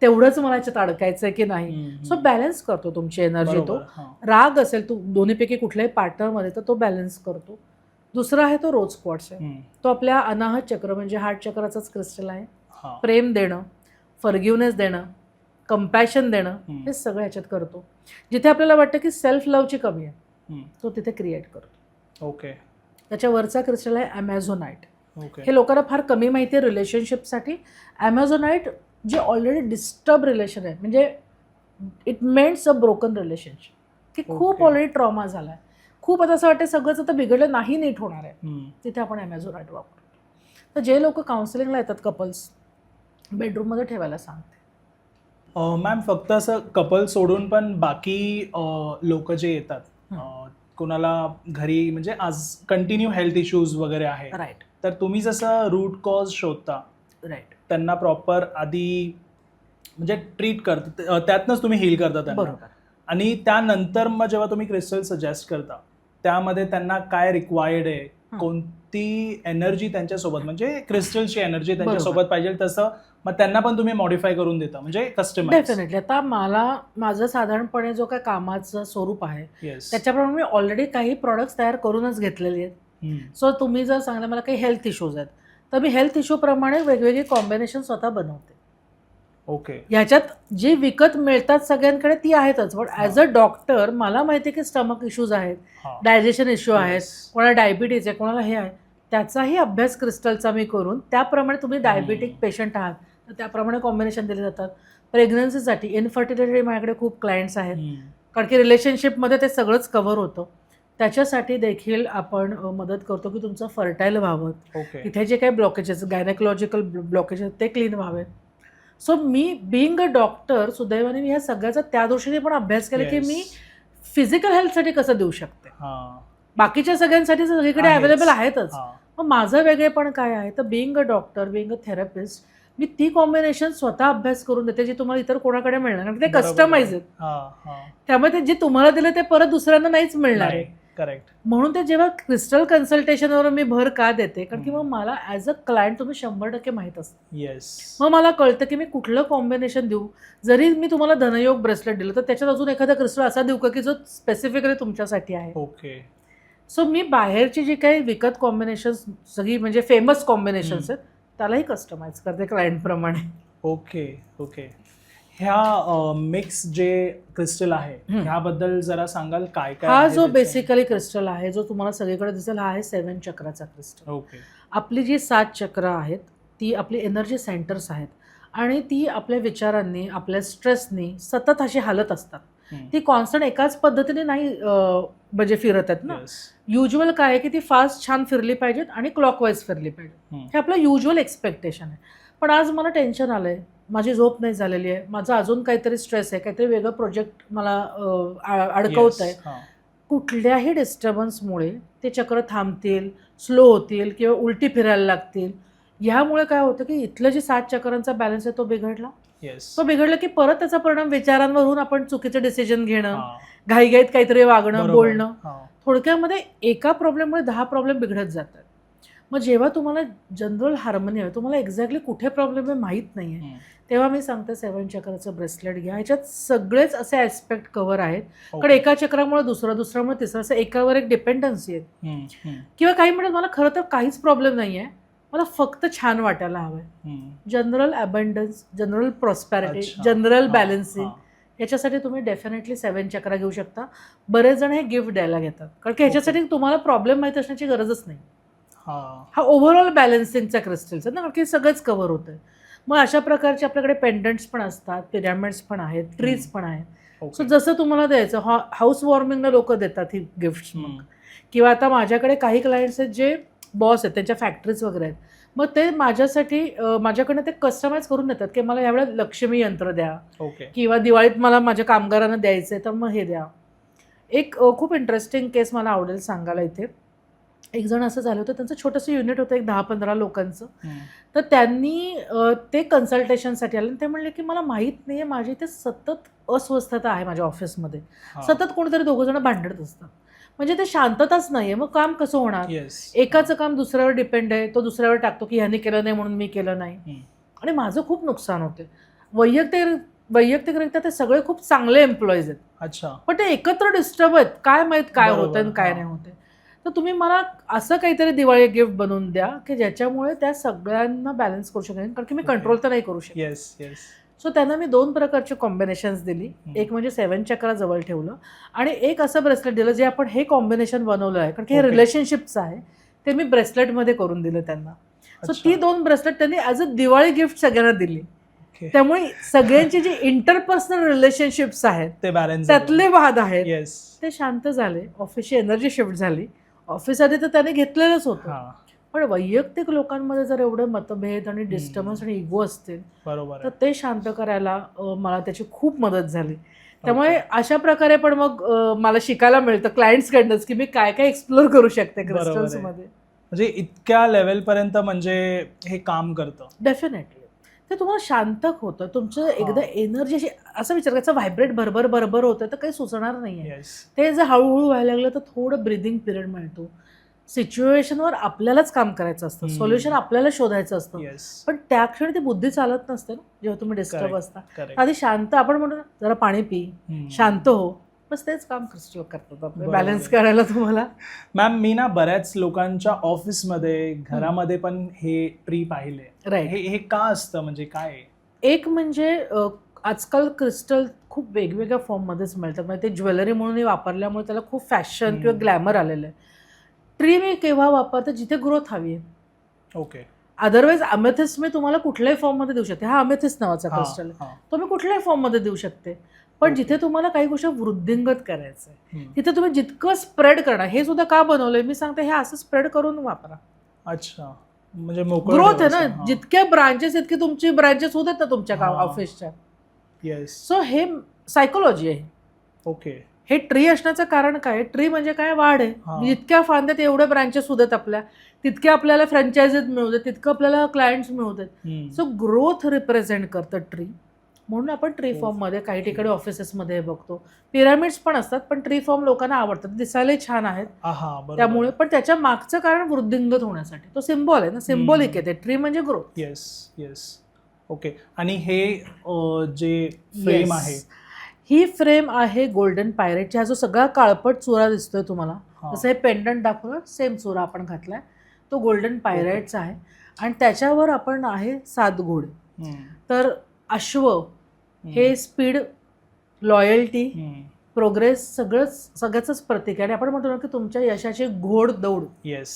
तेवढंच मला याच्यात अडकायचंय की नाही. हम्म, सो हम्म. बॅलन्स करतो तुमची एनर्जी. तो बरोबर. हा. राग असेल तो दोन्हीपैकी कुठल्याही पार्टनरमध्ये, तर तो बॅलन्स करतो. दुसरा आहे तो रोज क्वार्ट्स आहे. हम्म. तो आपल्या अनाहत चक्र म्हणजे हार्ट चक्राचाच क्रिस्टल आहे. हा. प्रेम देणं, फॉरगिव्हनेस देणं, कंपॅशन देणं, हम्म. हे सगळं ह्याच्यात करतो. जिथे आपल्याला वाटतं की सेल्फ लव्हची कमी आहे, हम्म. तो तिथे क्रिएट करतो. ओके. त्याच्या वरचा क्रिस्टल आहे ॲमेझोनाईट. ओके. हे लोकांना फार कमी माहिती आहे रिलेशनशिपसाठी. ॲमेझोनाईट जे ऑलरेडी डिस्टर्ब रिलेशन आहे, म्हणजे इट मेंट्स अ ब्रोकन रिलेशनशिप, की खूप Okay. ऑलरेडी ट्रॉमा झाला आहे, खूप आता असं वाटतं सगळंच आता बिघडलं नाही, नीट होणार आहे, हम्म. तिथे आपण ॲमेझोनाईट वापरतो. तर जे लोक काउन्सिलिंगला येतात कपल्स, बेडरूममध्ये ठेवायला सांगते. मॅम, फक्त असं कपल सोडून पण बाकी लोक जे येतात, कोणाला घरी म्हणजे आज कंटिन्यू हेल्थ इश्यूज वगैरे आहे, राईट, तर तुम्ही जसं रूट कॉज शोधता, राईट, त्यांना प्रॉपर आधी म्हणजे ट्रीट करता, त्यातनंच तुम्ही हील करता त्यांना. बरोबर. आणि त्यानंतर मग जेव्हा तुम्ही क्रिस्टल सजेस्ट करता, त्यामध्ये त्यांना काय रिक्वायर्ड आहे, कोणती एनर्जी त्यांच्यासोबत, म्हणजे क्रिस्टलची एनर्जी त्यांच्यासोबत पाहिजे, तसं मग त्यांना पण तुम्ही मॉडिफाय करून देता, म्हणजे कस्टमाइज. डेफिनेटली. आता माझं साधारणपणे जो काय कामाचं स्वरूप आहे, येस. त्याच्याप्रमाणे मी ऑलरेडी काही प्रॉडक्ट्स तयार करूनच घेतलेले आहेत. सो तुम्ही जर सांगलं मला काही हेल्थ इश्यूज आहेत, तर मी हेल्थ इश्यूप्रमाणे वेगवेगळी कॉम्बिनेशन स्वतः बनवते. ओके. ह्याच्यात जी विकत मिळतात सगळ्यांकडे ती आहेतच, पण ॲज अ डॉक्टर मला माहिती आहे की स्टमक इश्यूज आहेत, डायजेशन इश्यू आहेत, कोणाला डायबिटीज आहे, कोणाला हे आहे, त्याचाही अभ्यास क्रिस्टलचा मी करून त्याप्रमाणे तुम्ही डायबिटिक पेशंट आहात तर त्याप्रमाणे कॉम्बिनेशन दिले जातात. प्रेग्नन्सीसाठी, इनफर्टिलिटी माझ्याकडे खूप क्लायंट्स आहेत, कारण की रिलेशनशिपमध्ये ते सगळंच कव्हर होतं. त्याच्यासाठी देखील आपण मदत करतो की तुमचं फर्टाईल व्हावं, ओके. तिथे जे काही ब्लॉकेजेस गायनेकोलॉजिकल ब्लॉकेजेस ते क्लीन व्हावेत. So me being a doctor सुदैवाने मी ह्या सगळ्याचा त्या दृष्टीने पण अभ्यास केला की मी फिजिकल हेल्थसाठी कसं देऊ शकते. बाकीच्या सगळ्यांसाठी सगळीकडे आहेच. अवेलेबल आहेतच. हां. मग माझं वेगळेपण काय आहे तर being a doctor, being a therapist, मी ती कॉम्बिनेशन स्वतः अभ्यास करून देते जी तुम्हाला इतर कोणाकडे मिळणार, कारण ते बरोबर आहे. कस्टमाइज आहेत. त्यामुळे ते जे तुम्हाला दिलं ते परत दुसऱ्यांना नाहीच मिळणार आहे. करेक्ट. म्हणून ते जेव्हा क्रिस्टल कन्सल्टेशनवर मी भर का देते, कारण की मग मला ॲज अ क्लायंट तुम्ही 100% माहीत असतं. येस. मग मला कळतं की मी कुठलं कॉम्बिनेशन देऊ. जरी मी तुम्हाला धनयोग ब्रेसलेट दिलं तर त्याच्यात अजून एखादा क्रिस्टल असा देऊ का की जो स्पेसिफिकली तुमच्यासाठी आहे. ओके. सो मी बाहेरची जी काही विकत कॉम्बिनेशन्स सगळी म्हणजे फेमस कॉम्बिनेशन्स आहेत त्यालाही कस्टमाइज करते क्लायंटप्रमाणे. ओके. ओके. ह्या मिक्स जे क्रिस्टल आहे ह्याबद्दल जरा सांगाल काय काय हा आहे जो त्याच्यात? बेसिकली क्रिस्टल आहे जो तुम्हाला सगळीकडे दिसेल हा आहे 7 चक्राचा क्रिस्टल. ओके. आपली जी 7 चक्र आहेत ती आपली एनर्जी सेंटर्स आहेत आणि ती आपल्या विचारांनी आपल्या स्ट्रेसनी सतत अशी हालत असतात. ती कॉन्स्टंट एकाच पद्धतीने नाही म्हणजे फिरत आहेत ना. युज्युअल काय आहे की ती फास्ट छान फिरली पाहिजेत आणि क्लॉकवाईज फिरली पाहिजे, हे आपलं युज्युअल एक्सपेक्टेशन आहे. पण आज मला टेन्शन आलंय, माझी झोप नाही झालेली आहे, माझा अजून काहीतरी स्ट्रेस आहे, काहीतरी वेगळं प्रोजेक्ट मला अडकवत आहे. कुठल्याही डिस्टर्बन्समुळे ते चक्र थांबतील, स्लो होतील किंवा उलटी फिरायला लागतील. ह्यामुळे काय होतं की इथलं जे 7 चक्रांचा बॅलन्स आहे तो बिघडला. तो बिघडला की परत त्याचा परिणाम विचारांवर होऊन आपण चुकीचे डिसिजन घेणं, घाईघाईत काहीतरी वागणं, बोलणं. थोडक्यामध्ये एका प्रॉब्लेममुळे 10 प्रॉब्लेम बिघडत जातात. मग जेव्हा तुम्हाला जनरल हार्मनी आहे, तुम्हाला एक्झॅक्टली कुठे प्रॉब्लेम आहे माहीत नाही आहे, तेव्हा मी सांगते 7 चक्राचं ब्रेसलेट घ्या. ह्याच्यात सगळेच असे ॲस्पेक्ट कव्हर आहेत. कारण एका चक्रामुळे दुसऱ्यामुळे तिसरं असं एकावर एक डिपेंडन्सी आहे. किंवा काही म्हणत मला खरं तर काहीच प्रॉब्लेम नाही आहे, मला फक्त छान वाटायला हवं आहे. General abundance, general prosperity, general balancing, याच्यासाठी तुम्ही डेफिनेटली 7 चक्रा घेऊ शकता. बरेच जण हे गिफ्ट द्यायला घेतात कारण की ह्याच्यासाठी तुम्हाला प्रॉब्लेम माहीत असण्याची गरजच नाही. हा ओव्हरऑल बॅलन्सिंगचा क्रिस्टल्स आहे ना, कारण की सगळंच कव्हर होतं. मग अशा प्रकारचे आपल्याकडे पेंडंट्स पण असतात, पिरॅमिड्स पण आहेत, ट्रीज पण आहेत. सो जसं तुम्हाला द्यायचं, हाऊस वॉर्मिंगला लोक देतात ही गिफ्ट्स. मग किंवा आता माझ्याकडे काही क्लायंट्स आहेत जे बॉस आहेत, त्यांच्या फॅक्टरीज वगैरे आहेत, मग ते माझ्यासाठी माझ्याकडनं ते कस्टमाइज करून देतात की मला यावेळेला लक्ष्मी यंत्र द्या किंवा दिवाळीत मला माझ्या कामगारांना द्यायचं आहे तर मग हे द्या. एक खूप इंटरेस्टिंग केस मला आवडेल सांगायला इथे. एक जण असं झालं होतं, त्यांचं छोटंसं युनिट होतं एक 10-15 लोकांचं. तर त्यांनी ते कन्सल्टेशनसाठी आले आणि ते म्हणले की मला माहीत नाही आहे, माझी इथे सतत अस्वस्थता आहे माझ्या ऑफिसमध्ये, सतत कोणीतरी दोघं जण भांडत असतात, म्हणजे ते शांतताच नाही आहे. मग काम कसं होणार? एकाचं काम दुसऱ्यावर डिपेंड आहे, तो दुसऱ्यावर टाकतो की ह्याने केलं नाही म्हणून मी केलं नाही, आणि माझं खूप नुकसान होते. वैयक्तिकरित्या ते सगळे खूप चांगले एम्प्लॉईज आहेत. अच्छा. पण ते एकत्र डिस्टर्ब आहेत, काय माहीत काय होतं आणि काय नाही होते. तर तुम्ही मला असं काहीतरी दिवाळी गिफ्ट बनवून द्या की ज्याच्यामुळे त्या सगळ्यांना बॅलन्स करू शकेन, कारण की मी कंट्रोल तर नाही करू शकत. सो त्यांना मी 2 प्रकारचे कॉम्बिनेशन्स दिली. एक म्हणजे 7 चक्रा जवळ ठेवलं आणि एक असं ब्रेसलेट दिलं जे आपण हे कॉम्बिनेशन बनवलं आहे, कारण की हे रिलेशनशिपचं आहे, ते मी ब्रेसलेटमध्ये करून दिलं त्यांना. सो ती 2 ब्रेसलेट त्यांनी ॲज अ दिवाळी गिफ्ट सगळ्यांना दिली. त्यामुळे सगळ्यांची जी इंटरपर्सनल रिलेशनशिप्स आहेत त्यातले वाद आहेत ते शांत झाले, ऑफिसची एनर्जी शिफ्ट झाली. ऑफिस आधी तर त्याने घेतलेलंच होतं, पण वैयक्तिक लोकांमध्ये जर एवढे मतभेद आणि डिस्टर्बन्स आणि इगो असतील तर ते शांत करायला मला त्याची खूप मदत झाली. त्यामुळे अशा प्रकारे पण मग मला शिकायला मिळतं क्लायंट्सकडनंच की मी काय काय एक्सप्लोर करू शकते क्रिस्टल्समध्ये. म्हणजे इतक्या लेवलपर्यंत म्हणजे हे काम करतं. डेफिनेटली ते तुम्हाला शांत होतं, तुमचं एकदा एनर्जी असं विचार करायचं व्हायब्रेट भरभर होतं तर काही सुचणार नाही आहे. ते जर हळूहळू व्हायला लागलं तर थोडं ब्रिदिंग पिरियड मिळतो. सिच्युएशनवर आपल्यालाच काम करायचं असतं, सोल्युशन आपल्याला शोधायचं असतं, पण त्या क्षणी ती बुद्धी चालत नसते ना जेव्हा तुम्ही डिस्टर्ब असता. आधी शांत, आपण म्हणतो ना जरा पाणी पी, शांत हो, बस तेच काम क्रिस्टल करतात आपलं बॅलन्स करायला तुम्हाला. मॅम मी ना बऱ्याच लोकांच्या ऑफिसमध्ये घरामध्ये पण हे ट्री पाहिले. हे का असतं, म्हणजे काय? एक म्हणजे आजकाल क्रिस्टल खूप वेगवेगळ्या फॉर्ममध्येच मिळतात, म्हणजे ते ज्वेलरी म्हणूनही वापरल्यामुळे त्याला खूप फॅशन किंवा ग्लॅमर आलेलं आहे. ट्री मी केव्हा वापरते जिथे ग्रोथ हवी आहे. ओके. अदरवाईज अमेथिस्ट मी तुम्हाला कुठल्याही फॉर्ममध्ये देऊ शकते. हा अमेथिस्ट नावाचा क्रिस्टल आहे, तो मी कुठल्याही फॉर्ममध्ये देऊ शकते. पण Okay. जिथे तुम्हाला काही गोष्टी वृद्धिंगत करायचं आहे हम्म. तिथे तुम्ही जितकं स्प्रेड करणार, हे सुद्धा का बनवलंय मी सांगते, हे असं स्प्रेड करून वापरा. अच्छा, म्हणजे मोकळं ग्रोथ आहे ना, ठेवायचं. जितक्या ब्रांचेस इतकी तुमची ब्रांचेस होत आहेत ना तुमच्या हा. ऑफिसच्या. येस. सो हे सायकोलॉजी आहे. ओके. हे ट्री असण्याचं कारण काय, ट्री म्हणजे काय, वाढ आहे. हा. जितक्या फांद्यात एवढे ब्रांचेस होत आहेत आपल्या, तितके आपल्याला फ्रँचायझीज मिळू देत, तितकं आपल्याला क्लायंट्स मिळू देत. सो ग्रोथ रिप्रेझेंट करतं ट्री. म्हणून आपण ट्री फॉर्ममध्ये काही ठिकाणी ऑफिसेसमध्ये बघतो. पिरामिड्स पण असतात, पण ट्री फॉर्म लोकांना आवडतात, दिसायला छान आहेत त्यामुळे. पण त्याच्या मागचं कारण वृद्धिंगत होण्यासाठी. तो सिम्बॉल आहे ना, सिम्बॉलिक आहे ते. ट्री म्हणजे ग्रोथ. Yes yes. ओके. आणि हे जे फ्रेम आहे, ही फ्रेम आहे गोल्डन पायरेटची. हा जो सगळा काळपट चुरा दिसतोय तुम्हाला, जसं हे पेंडंट दाखवलं, सेम चुरा आपण घातलाय, तो गोल्डन पायरेटचा आहे. आणि त्याच्यावर आपण आहे 7 घोडे. तर अश्व हे स्पीड, लॉयल्टी, प्रोग्रेस सगळ्याच प्रतीक आहे. आणि आपण म्हणतो ना की तुमच्या यशाची घोड दौड. येस.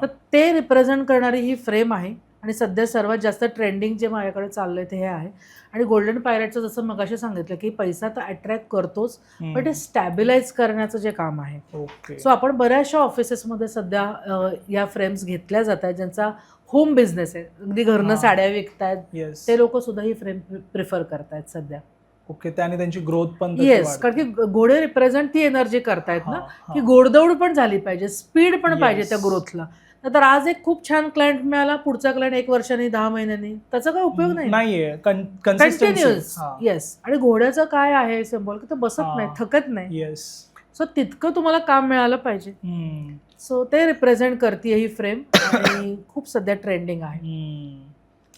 तर ते रिप्रेझेंट करणारी ही फ्रेम आहे. आणि सध्या सर्वात जास्त ट्रेंडिंग जे माझ्याकडे चाललंय ते हे आहे. आणि गोल्डन पायरेटचं जसं मगाशी सांगितलं की पैसा तर अट्रॅक्ट करतोच, पण ते स्टॅबिलाइज करण्याचं जे काम आहे. ओके. सो आपण बऱ्याचशा ऑफिसेसमध्ये सध्या या फ्रेम्स घेतल्या जात आहेत, ज्यांचा होम बिझनेस आहे, अगदी घरनं साड्या विकतायत, येस. ते लोक सुद्धा ही फ्रेम प्रिफर करतायत सध्या. ओके. त्याने त्यांची ग्रोथ पण येस, कारण की घोडे रिप्रेझेंट ती एनर्जी करतायत ना, की घोडदौड पण झाली पाहिजे, स्पीड पण पाहिजे त्या ग्रोथला. तर आज एक खूप छान क्लायंट मिळाला, पुढचा क्लायंट 1 वर्षांनी, 10 महिन्यांनी, त्याचा काही उपयोग नाहीये. कंटिन्युअस. येस. आणि घोड्याचं काय आहे सिम्बॉल, की तो बसत नाही, थकत नाही. येस. सो तितकं तुम्हाला काम मिळालं पाहिजे. सो ते रिप्रेझेंट करते ही फ्रेम. आणि खूप सध्या ट्रेंडिंग आहे.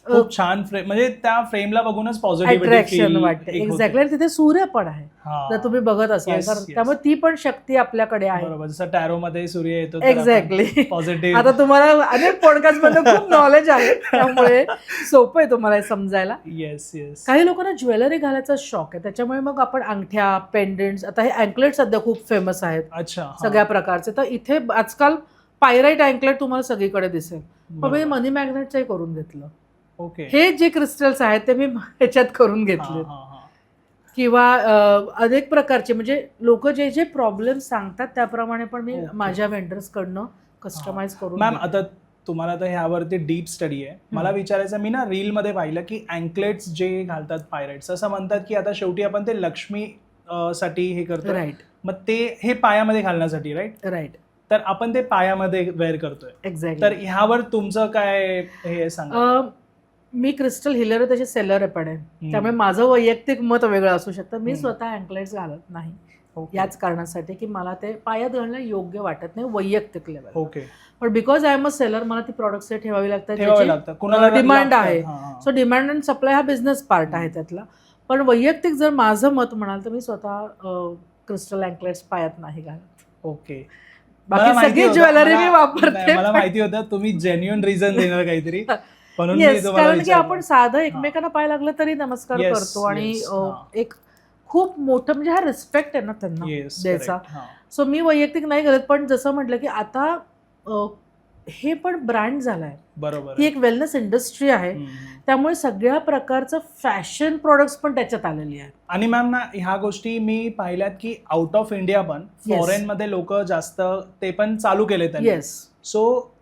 खूप छान फ्रेम, म्हणजे त्या फ्रेमला बघूनच पॉझिटिव्हिटी अट्रॅक्शन वाटते. एक्झॅक्टली. आणि तिथे सूर्य पण आहे, जर तुम्ही बघत असाल तर. त्यामुळे ती पण शक्ती आपल्याकडे आहे. बरोबर. जसं टॅरो मध्ये सूर्य येतो. एक्झॅक्टली. पॉझिटिव्ह. आता तुम्हाला अनेक पॉडकास्ट मध्ये खूप नॉलेज आहे, त्यामुळे सोपं आहे तुम्हाला हे समजायला. Yes yes. काही लोकांना ज्वेलरी घालायचा शॉक आहे, त्याच्यामुळे मग आपण अंगठ्या, पेंडंट्स, आता हे अँकलेट सध्या खूप फेमस आहेत. अच्छा. सगळ्या प्रकारचे. तर इथे आजकाल पायराईट अँकलेट तुम्हाला सगळीकडे दिसेल. मग मी मनी मॅग्नेटचंही करून घेतलं. ओके. हे जे क्रिस्टल्स आहेत ते मी ह्याच्यात करून घेतले. किंवा अनेक प्रकारचे, म्हणजे लोक जे जे प्रॉब्लेम सांगतात त्याप्रमाणे पण मी माझ्या वेंडर्स कडनं कस्टमाइज करून. मॅम, आता तुम्हाला तर ह्यावरती डीप स्टडी आहे. मला विचारायचं, मी ना रील मध्ये पाहिलं की अँकलेट्स जे घालतात पायरेट्स, असं म्हणतात की आता शेवटी आपण ते लक्ष्मी साठी हे करतो. राईट. मग ते हे पायामध्ये घालण्यासाठी, राईट? राईट. तर आपण ते पायामध्ये वेअर करतोय. एक्झॅक्टली. तर ह्यावर तुमचं काय हे सांगा. मी क्रिस्टल हिलर त्याचे सेलर पण आहे, त्यामुळे माझं वैयक्तिक मत वेगळं असू शकतं. मी स्वतः अँकलेट्स घालत नाही, याच कारणासाठी की मला ते पायात घालणं योग्य वाटत नाही वैयक्तिक लेवल. ओके. पण because I am a seller, मला ती प्रॉडक्ट्स ठेवावी लागतात, डिमांड आहे. सो डिमांड अँड सप्लाय हा बिझनेस पार्ट आहे त्यातला. पण वैयक्तिक जर माझं मत म्हणाल तर मी स्वतः क्रिस्टल अँकलेट्स पायात नाही घालत. ओके. बाकी सगळी ज्वेलरी मी वापरते. मला माहिती होतं तुम्ही जेन्युइन रिझन देणार काहीतरी, म्हणून कारण की आपण साधं एकमेकांना पाय लागलं तरी नमस्कार करतो. आणि एक खूप मोठं म्हणजे हा रिस्पेक्ट आहे ना त्यांना द्यायचा. सो मी वैयक्तिक नाही घालत. पण जसं म्हटलं की आता हे पण ब्रँड झालाय, बरोबर, ही एक वेलनेस इंडस्ट्री आहे, त्यामुळे सगळ्या प्रकारचं फॅशन प्रोडक्ट्स पण त्याच्यात आलेली आहेत. आणि मॅम ना, ह्या गोष्टी मी पाहिल्यात की आउट ऑफ इंडिया पण फॉरेन मध्ये लोक जास्त ते पण चालू केले त्यांनी. येस. सो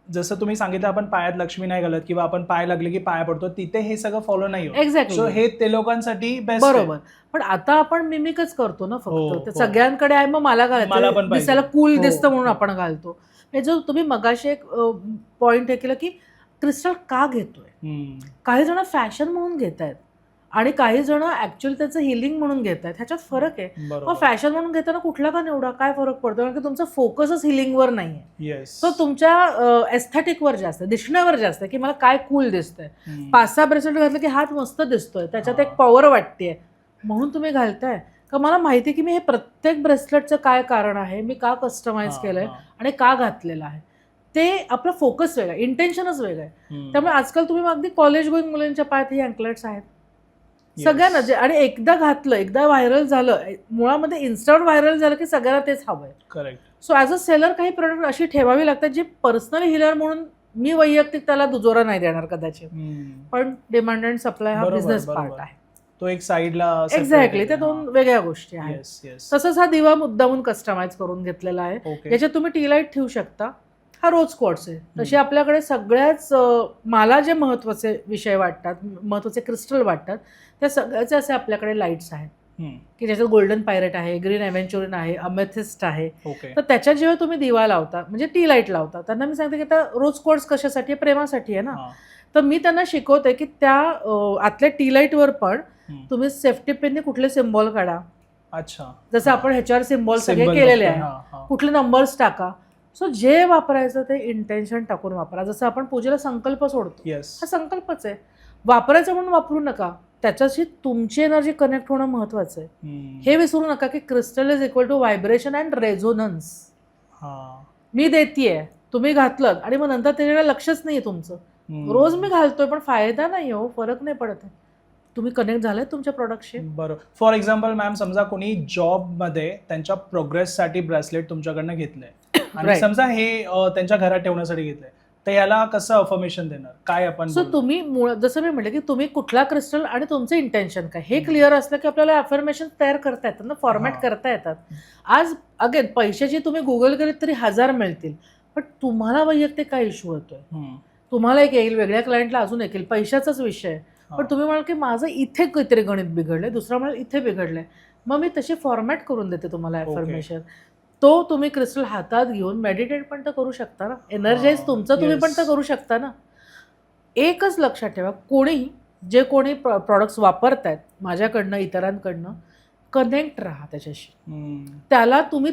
जसं तुम्ही सांगितलं, आपण पायात लक्ष्मी नाही घालत किंवा आपण पाय लागले की पाया पडतो, तिथे हे सगळं फॉलो नाही होत. एक्झॅक्टली. सो हे ते लोकांसाठी बेस्ट. बरोबर. पण आता आपण मिमिकच करतो ना फक्त. सगळ्यांकडे आहे, मग मला घालायचं, दिसायला कूल दिसतं म्हणून आपण घालतो. जो तुम्ही मगाशी एक पॉइंट हे केलं की क्रिस्टल का घेतोय, काही जण फॅशन म्हणून घेत आहेत आणि काही जण ऍक्च्युअली त्याचं हिलिंग म्हणून घेत आहेत. ह्याच्यात फरक आहे. मग फॅशन म्हणून घेताना कुठला का निवडा, काय फरक पडतो, कारण की तुमचा फोकसच हिलिंगवर नाहीये. सो तुमच्या एस्थेटिकवर जास्त, दिसण्यावर जास्त, की मला काय कूल दिसतंय. 5-6 ब्रेसलेट घातलं की हात मस्त दिसतोय, त्याच्यात एक पॉवर वाटतेय म्हणून तुम्ही घालताय का. मला माहिती की मी हे प्रत्येक ब्रेसलेटचं काय कारण आहे, मी का कस्टमाइज केलंय आणि का घातलेलं आहे, ते आपला फोकस वेगळा, इंटेन्शनच वेगळं आहे. त्यामुळे आजकाल तुम्ही अगदी कॉलेज गोईंग मुलांच्या पायात ही अँकलेट्स आहेत सगळ्यांना. जे आणि एकदा घातलं, एकदा व्हायरल झालं, मुळामध्ये इन्स्टावर व्हायरल झालं की सगळ्यांना तेच हवंय. Correct. So as a seller काही प्रोडक्ट अशी ठेवावी लागतात जी पर्सनली हिलर म्हणून मी वैयक्तिक त्याला दुजोरा नाही देणार कदाचित, पण डिमांड अँड सप्लाय हा बिझनेस पार्ट आहे. तो एक साईडला एक्झॅक्टली, त्या दोन वेगळ्या गोष्टी आहेत. Yes yes. तसंच हा दिवा मुद्दामून कस्टमाइज करून घेतलेला आहे. ओके. याच्यात तुम्ही टी लाईट ठेवू शकता. हा रोज क्वार्ट्स आहे. तसे आपल्याकडे सगळ्याच मला जे महत्त्वाचे विषय वाटतात, महत्त्वाचे क्रिस्टल वाटतात, त्या सगळ्याचे असे आपल्याकडे लाईट्स आहेत की ज्याच्यात गोल्डन पायरेट आहे, ग्रीन एव्हेंच्युरिन आहे, अमेथिस्ट आहे. ओके. तर त्याच्यात जेव्हा तुम्ही दिवा लावता म्हणजे टी लाईट लावता, त्यांना मी सांगते की आता रोज क्वार्ट्स कशासाठी आहे? प्रेमासाठी आहे ना. तर मी त्यांना शिकवते की त्या आतल्या टी लाईटवर पण तुम्ही सेफ्टी पिनने कुठले सिम्बॉल काढा. अच्छा. जसं आपण ह्याच्यावर सिम्बॉल सगळे केलेले आहे, कुठले नंबर्स टाका. सो जे वापरायचं ते इंटेन्शन टाकून वापरा. जसं आपण पूजेला संकल्प सोडतो, येस. हा संकल्पच आहे. वापरायचं म्हणून वापरू नका, त्याच्याशी तुमची एनर्जी कनेक्ट होणं महत्वाचं आहे. हे विसरू नका की crystal is equal to vibration and resonance. मी देतीये, तुम्ही घातलं आणि मग नंतर त्याच्याकडे लक्षच नाहीये तुमचं. रोज मी घालतोय पण फायदा नाही हो, फरक नाही पडत आहे. तुम्ही कनेक्ट झालाय तुमच्या प्रॉडक्टशी. बरोबर. फॉर एक्झाम्पल मॅम, समजा कोणी जॉबमध्ये त्यांच्या प्रोग्रेससाठी ब्रेसलेट तुमच्याकडनं घेतलंय आणि समजा हे त्यांच्या घरात ठेवण्यासाठी घेतलंय, तर याला कसं अफर्मेशन देणार? काय आपण? सो तुम्ही जसं मी म्हटलं की तुम्ही कुठला क्रिस्टल आणि तुमचं इंटेन्शन काय हे क्लिअर असलं की आपल्याला अफर्मेशन तयार करता येतात ना, फॉर्मॅट करता येतात. आज अगेन पैशाची तुम्ही गुगल करीत तरी 1000 मिळतील, पण तुम्हाला वैयक्तिक काय इश्यू होतोय? तुम्हाला एक येईल, वेगळ्या क्लायंटला अजून एक येईल, पैशाचाच विषय. पण तुम्ही म्हणाल की माझं इथे काहीतरी गणित बिघडलंय, दुसरा म्हणाल इथे बिघडलंय, मग मी तशी फॉर्मॅट करून देते तुम्हाला अफर्मेशन. तो तुम्ही क्रिस्टल हातात घेऊन मेडिटेट पण तर करू शकता ना, एनर्जाइज तुमचं तुम्ही पण तर करू शकता ना. एकच लक्षात ठेवा, कोणी प्रॉडक्ट्स वापरतायत माझ्याकडनं, इतरांकडनं, कनेक्ट राहा त्याच्याशी. त्याला तुम्ही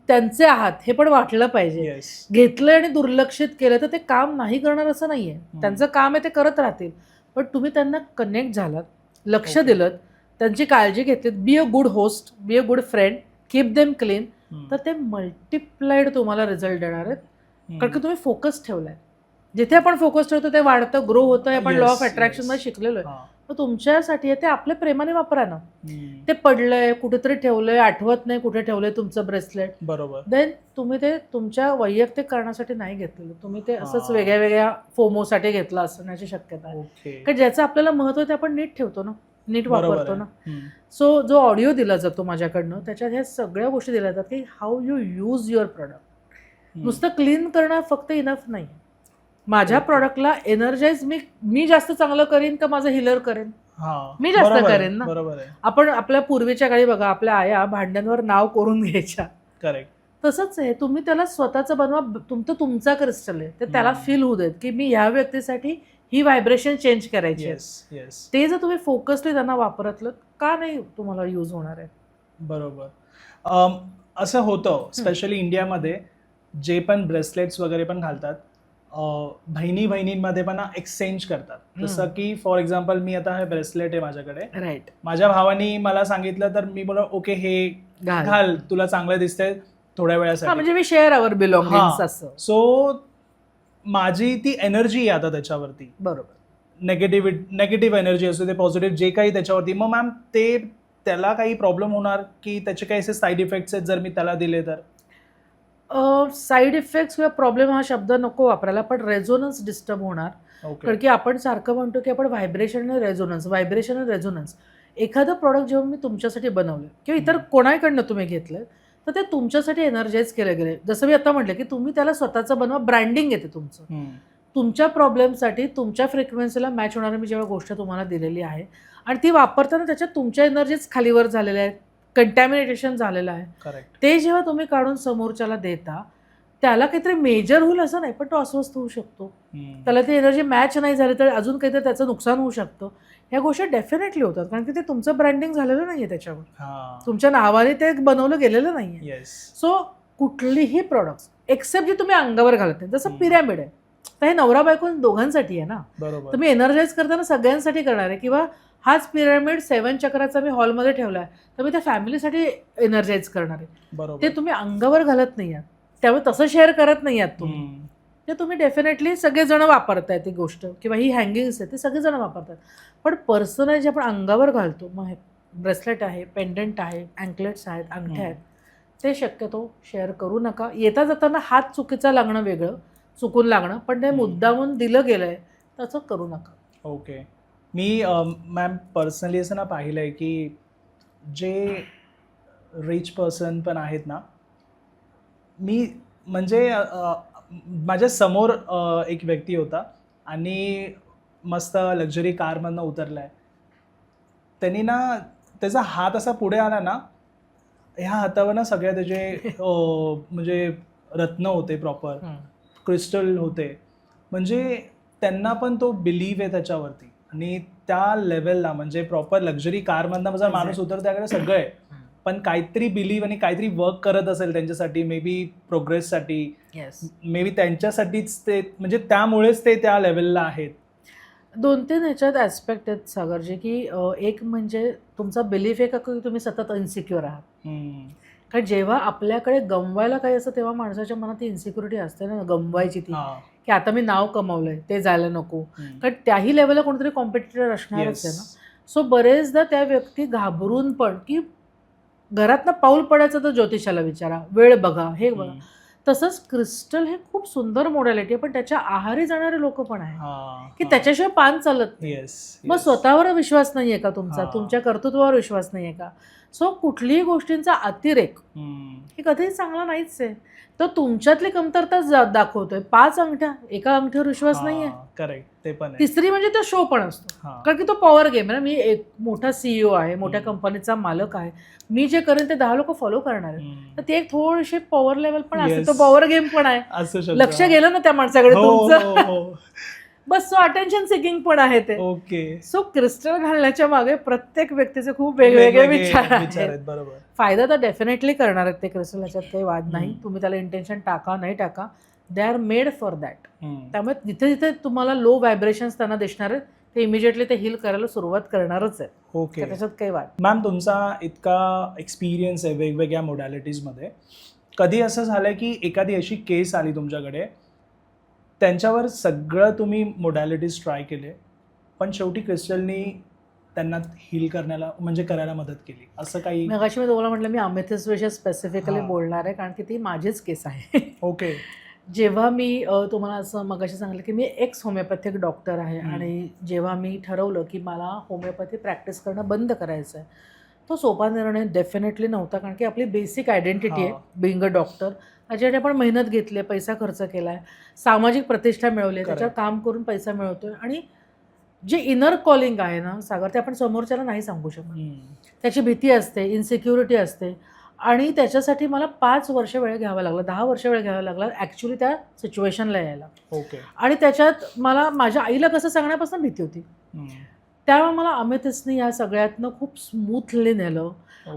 त्यांचे आहात हे पण वाटलं पाहिजे. घेतलं आणि दुर्लक्षित केलं तर ते काम नाही करणार असं नाहीये. त्यांचं काम आहे, ते करत राहतील. पण तुम्ही त्यांना कनेक्ट झालात, लक्ष दिलं, त्यांची काळजी घेतलीत, be a good host, be a good friend, keep them clean, तर ते मल्टिप्लाइड तुम्हाला रिझल्ट देणार आहेत. कारण की तुम्ही फोकस ठेवलाय. जिथे आपण फोकस ठेवतो ते वाढतं, ग्रो होतं. हे आपण लॉ ऑफ अट्रॅक्शन मध्ये शिकलेलो आहे. तर तुमच्यासाठी ते आपल्या प्रेमाने वापरा ना. ते पडलंय, कुठेतरी ठेवलंय, आठवत नाही कुठे ठेवलंय तुमचं ब्रेसलेट, बरोबर, देन तुम्ही ते तुमच्या वैयक्तिक कारणासाठी नाही घेतलेलं, तुम्ही ते असंच वेगळ्या वेगळ्या फोमोसाठी घेतलं असण्याची शक्यता आहे. कारण ज्याचं आपल्याला महत्व ते आपण नीट ठेवतो ना, नीट वापरतो ना. सो जो ऑडिओ दिला जातो माझ्याकडनं, त्याच्यात ह्या सगळ्या गोष्टी दिल्या जातात की how you use your product. नुसतं क्लीन करणं फक्त इनफ नाही. माझ्या प्रॉडक्टला एनर्जाइज मी जास्त चांगलं करेन का माझं हिलर करेन? मी जास्त करेन ना. आपण आपल्या पूर्वीच्या काळी बघा, आपल्या आया भांड्यांवर नाव करून घ्यायच्या. करेक्ट. तसंच आहे, तुम्ही त्याला स्वतःचं बनवा. तुमचा क्रिस्टल आहे, ते त्याला फील होऊ देत की मी ह्या व्यक्तीसाठी ही व्हायब्रेशन चेंज करायची आहे. ते जर तुम्ही फोकसली त्यांना वापरतलं, का नाही तुम्हाला यूज होणार आहे? बरोबर. असं होतं स्पेशली इंडियामध्ये, जे पण ब्रेसलेट्स वगैरे पण घालतात, बहिणींमध्ये पण एक्सचेंज करतात. जसं की फॉर एक्झाम्पल, मी आता हे ब्रेसलेट आहे माझ्याकडे, राईट, माझ्या भावानी मला सांगितलं तर मी बोला ओके हे घाल, तुला चांगलं दिसतंय थोड्या वेळासाठी, म्हणजे मी शेअर आवर बिलॉंगिंग्स असं. सो माझी ती एनर्जी आहे आता त्याच्यावरती, बरोबर, नेगेटिव्ह एनर्जी असते, ते पॉझिटिव्ह जे काही त्याच्यावरती, मग मॅम ते त्याला काही प्रॉब्लेम होणार की त्याचे काही असे साईड इफेक्ट्स आहेत जर मी त्याला दिले तर? साईड इफेक्ट्स किंवा प्रॉब्लेम हा शब्द नको वापरायला, पण रेझोनन्स डिस्टर्ब होणार. कारण की आपण सारखं म्हणतो की आपण व्हायब्रेशन आणि रेझोनन्स. एखादं प्रॉडक्ट जेव्हा मी तुमच्यासाठी बनवलं किंवा इतर कोणाकडनं तुम्ही घेतलं, तर ते तुमच्यासाठी एनर्जाइज केले गेले. जसं मी आता म्हटलं की तुम्ही त्याला स्वतःचं बनवा, ब्रँडिंग येते तुमचं. तुमच्या प्रॉब्लेमसाठी, तुमच्या फ्रिक्वेन्सीला मॅच होणारी मी जेव्हा गोष्ट तुम्हाला दिलेली आहे आणि ती वापरताना त्याच्यात तुमच्या एनर्जीज खालीवर झालेल्या आहेत, कंटॅमिनेशन झालेलं आहे, ते जेव्हा तुम्ही काढून समोरच्याला देता, त्याला काहीतरी मेजर होईल असं नाही, पण तो अस्वस्थ होऊ शकतो. त्याला ती एनर्जी मॅच नाही झाली तर अजून काहीतरी त्याचं नुकसान होऊ शकतं. ह्या गोष्टी डेफिनेटली होतात, कारण की ते तुमचं ब्रँडिंग झालेलं नाहीये, त्याच्यावर तुमच्या नावाने ते बनवलं गेलेलं नाहीये. सो कुठलीही प्रॉडक्ट्स एक्सेप्ट जे तुम्ही अंगावर घालत नाही, जसं पिरॅमिड आहे, तर हे नवरा बायको दोघांसाठी आहे ना. तुम्ही एनर्जाइज करताना सगळ्यांसाठी करणार आहे, किंवा हाच पिरॅमिड 7 चक्राचा मी हॉलमध्ये ठेवलाय तर मी त्या फॅमिलीसाठी एनर्जाइज करणार आहे. ते तुम्ही अंगावर घालत नाही आहात, त्यामुळे तसं शेअर करत नाही आहात तुम्ही. ते तुम्ही डेफिनेटली सगळेजण वापरताय ती गोष्ट, किंवा ही हँगिंग्स आहे ते सगळेजण वापरतात. पण पर्सनल जे आपण अंगावर घालतो, मग हे ब्रेसलेट आहे, पेंडंट आहे, अँकलेट्स आहेत, अंगठ्या आहेत, ते शक्यतो शेअर करू नका. येता जाताना हात चुकीचा लागणं वेगळं, चुकून लागणं, पण ते मुद्दामून दिलं गेलंय त्याचं करू नका. ओके. मी मॅम पर्सनली असं ना पाहिलं आहे की जे रिच पर्सन पण आहेत ना, मी म्हणजे माझ्या समोर एक व्यक्ती होता आणि मस्त लक्झरी कारमधनं उतरला आहे. त्यांनी ना त्याचा हात असा पुढे आला ना, ह्या हातावर ना सगळ्या त्याचे म्हणजे रत्न होते, प्रॉपर क्रिस्टल होते. म्हणजे त्यांना पण तो बिलीव आहे त्याच्यावरती आणि त्या लेवलला म्हणजे प्रॉपर लक्झरी कारमधनं जर माणूस उतरतो त्याकडे सगळं आहे, पण काहीतरी बिलीव आणि काहीतरी वर्क करत असेल त्यांच्यासाठी, may be प्रोग्रेससाठी, yes. May be त्यांच्यासाठीच ते, म्हणजे त्यामुळेच ते त्या लेवलला आहेत. 2-3 ह्याच्यात ॲस्पेक्ट आहेत सागर, जे की एक म्हणजे तुमचा बिलीफ आहे का की तुम्ही सतत इन्सिक्युअर आहात. कारण जेव्हा आपल्याकडे गमवायला काही असतं तेव्हा माणसाच्या मनात ती इन्सिक्युरिटी असते ना, गमवायची ती, की आता मी नाव कमावलंय ते जायला नको. कारण त्याही लेवलला कोणतरी कॉम्पिटिटर असणारच आहे ना. सो बरेचदा त्या व्यक्ती घाबरून पण, की घरातनं पाऊल पडायचं तर ज्योतिषाला विचारा, वेळ बघा, हे बघा. तसंच क्रिस्टल हे खूप सुंदर मोडॅलिटी आहे, पण त्याच्या आहारी जाणारे लोक पण आहेत की त्याच्याशिवाय पान चालत नाही. मग स्वतःवर विश्वास नाहीये का तुमचा, तुमच्या कर्तृत्वावर विश्वास नाहीये का? सो कुठलीही गोष्टींचा अतिरेक हे कधीही चांगला नाहीच आहे. तो तुमच्यातली कमतरता दाखवतोय. 5 अंगठ्या, एका अंगठ्यावर विश्वास नाहीये. करेक्ट, ते पण आहे. तिसरी म्हणजे तो शो पण असतो, कारण की तो पॉवर गेम आहे ना. मी एक मोठा सीईओ आहे, मोठ्या कंपनीचा मालक आहे, मी जे करेन ते 10 लोक फॉलो करणार आहेत. तर ती एक थोडीशी पॉवर लेवल पण असते, तो पॉवर गेम पण आहे. लक्ष गेलं ना त्या माणसाकडे तुमचं, बस सो अटेन्शन सिकिंग पण आहे ते. ओके. सो क्रिस्टल घालण्याच्या मागे प्रत्येक व्यक्तीचे खूप वेगवेगळे विचार आहेत. बरोबर. फायदा तर डेफिनेटली करणार आहेत ते क्रिस्टल, ह्याच्यात काही वाद नाही. तुम्ही त्याला इंटेन्शन टाका नाही टाका, they are made for that. त्यामुळे जिथे जिथे तुम्हाला लो व्हायब्रेशन्स त्यांना दिसणार आहेत, ते इमिजिएटली ते हील करायला सुरुवात करणारच आहे. ओके. त्याच्यात काही वाद. मॅम, तुमचा इतका एक्सपिरियन्स आहे वेगवेगळ्या मोडॅलिटीजमध्ये, कधी असं झालं की एखादी अशी केस आली तुमच्याकडे, त्यांच्यावर सगळं तुम्ही मोडॅलिटीज ट्राय केले, पण शेवटी क्रिस्टलनी त्यांना हील करण्याला म्हणजे करायला मदत केली, असं काही? मगाशी मी तुम्हाला म्हटलं, मी अमेथिस्ट विषयी स्पेसिफिकली बोलणार आहे, कारण की ती माझीच केस आहे. ओके. जेव्हा मी तुम्हाला असं मगाशी सांगितलं की मी एक्स होमिओपॅथिक डॉक्टर आहे, आणि जेव्हा मी ठरवलं की मला होमिओपॅथी प्रॅक्टिस करणं बंद करायचं आहे, तो सोपा निर्णय डेफिनेटली नव्हता. कारण की आपली बेसिक आयडेंटिटी आहे बिंग अ डॉक्टर, त्याच्यासाठी आपण मेहनत घेतली आहे, पैसा खर्च केला आहे, सामाजिक प्रतिष्ठा मिळवली आहे, त्याच्यावर काम करून पैसा मिळवतोय, आणि जे इनर कॉलिंग आहे ना सागर, ते आपण समोरच्याला नाही सांगू शकत. त्याची भीती असते, इन्सिक्युरिटी असते, आणि त्याच्यासाठी मला 5 वर्ष वेळ घ्यावा लागला, 10 वर्ष वेळ घ्यावा लागला ॲक्च्युली त्या सिच्युएशनला यायला. ओके. आणि त्याच्यात मला माझ्या आईला कसं सांगण्यापासून भीती होती. त्यामुळे मला अमेथिस्टनी या सगळ्यातनं खूप स्मूथली नेलं.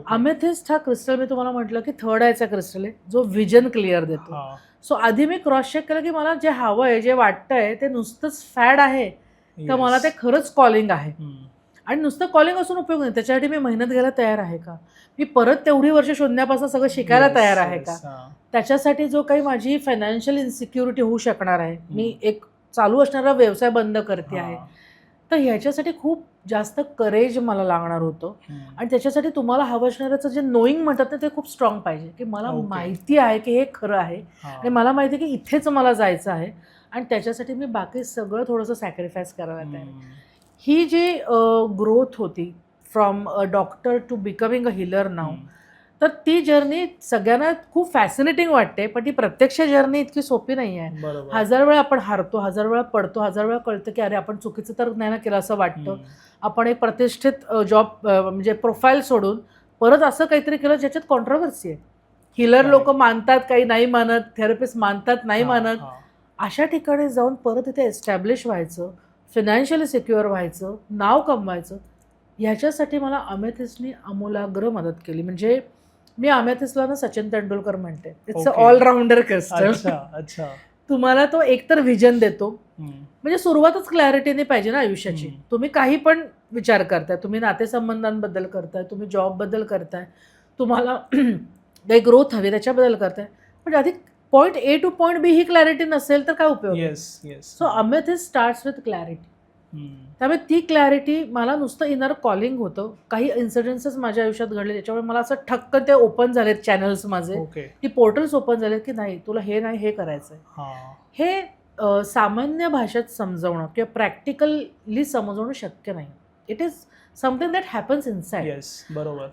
अमेथिस्ट हा क्रिस्टल, मी तुम्हाला म्हटलं की 3rd आयचा क्रिस्टल आहे, जो व्हिजन क्लिअर देतो. सो आधी मी क्रॉस चेक केलं की मला जे हवं आहे, जे वाटतंय ते नुसतंच फॅड आहे का मला ते खरंच कॉलिंग आहे. आणि नुसतं कॉलिंग असून उपयोग नाही, त्याच्यासाठी मी मेहनत घ्यायला तयार आहे का, मी परत तेवढी वर्ष शून्यापासून सगळं शिकायला तयार आहे का, त्याच्यासाठी जो काही माझी फायनान्शियल इन्सिक्युरिटी होऊ शकणार आहे, मी एक चालू असणारा व्यवसाय बंद करते आहे, तर ह्याच्यासाठी खूप जास्त करेज मला लागणार होतं. आणि त्याच्यासाठी तुम्हाला हवं असणाऱ्याचं जे नोईंग म्हणतात ना, ते खूप स्ट्रॉंग पाहिजे, की मला माहिती आहे की हे खरं आहे, आणि मला माहिती आहे की इथेच मला जायचं आहे, आणि त्याच्यासाठी मी बाकी सगळं थोडंसं सॅक्रिफाईस करायला तयार आहे. ही जी ग्रोथ होती from a doctor to becoming a healer नाव, तर ती जर्नी सगळ्यांना खूप फॅसिनेटिंग वाटते, पण ती प्रत्यक्ष जर्नी इतकी सोपी नाही आहे. 1000 वेळा आपण हारतो, 1000 वेळा पडतो, 1000 वेळा कळतं की अरे आपण चुकीचं तर नाही ना केलं असं वाटतं. आपण एक प्रतिष्ठित जॉब म्हणजे प्रोफाईल सोडून परत असं काहीतरी केलं ज्याच्यात कॉन्ट्रोवर्सी आहे. हिलर लोक मानतात, काही नाही मानत, थेरपिस्ट मानतात, नाही मानत. अशा ठिकाणी जाऊन परत इथे एस्टॅब्लिश व्हायचं, फायनान्शियली सिक्युअर व्हायचं, नाव कमवायचं, ह्याच्यासाठी मला अमेथिस्टनी आमूलाग्र मदत केली. म्हणजे मी अमेथिस्टला ना सचिन तेंडुलकर म्हणते, इट्स अ ऑलराऊंडर क्रिस्टल. तुम्हाला तो एकतर व्हिजन देतो, म्हणजे सुरुवातच क्लॅरिटीने पाहिजे ना आयुष्याची. तुम्ही काही पण विचार करताय, तुम्ही नातेसंबंधांबद्दल करताय, तुम्ही जॉबबद्दल करताय, तुम्हाला काही ग्रोथ हवी त्याच्याबद्दल करताय, पण आधी point A to point B ही क्लॅरिटी नसेल तर काय उपयोग. So amethyst starts with clarity. त्यामुळे ती क्लॅरिटी मला नुसतं इनर कॉलिंग होतं. काही इन्सिडेन्सेस माझ्या आयुष्यात घडले त्याच्यामुळे मला असं ठक्क ते ओपन झालेत चॅनल्स माझे, ती पोर्टल्स ओपन झालेत की नाही तुला हे नाही हे करायचंय. हे सामान्य भाषेत समजवणं किंवा प्रॅक्टिकली समजवणं शक्य नाही. It is something that happens inside. Yes, बरोबर.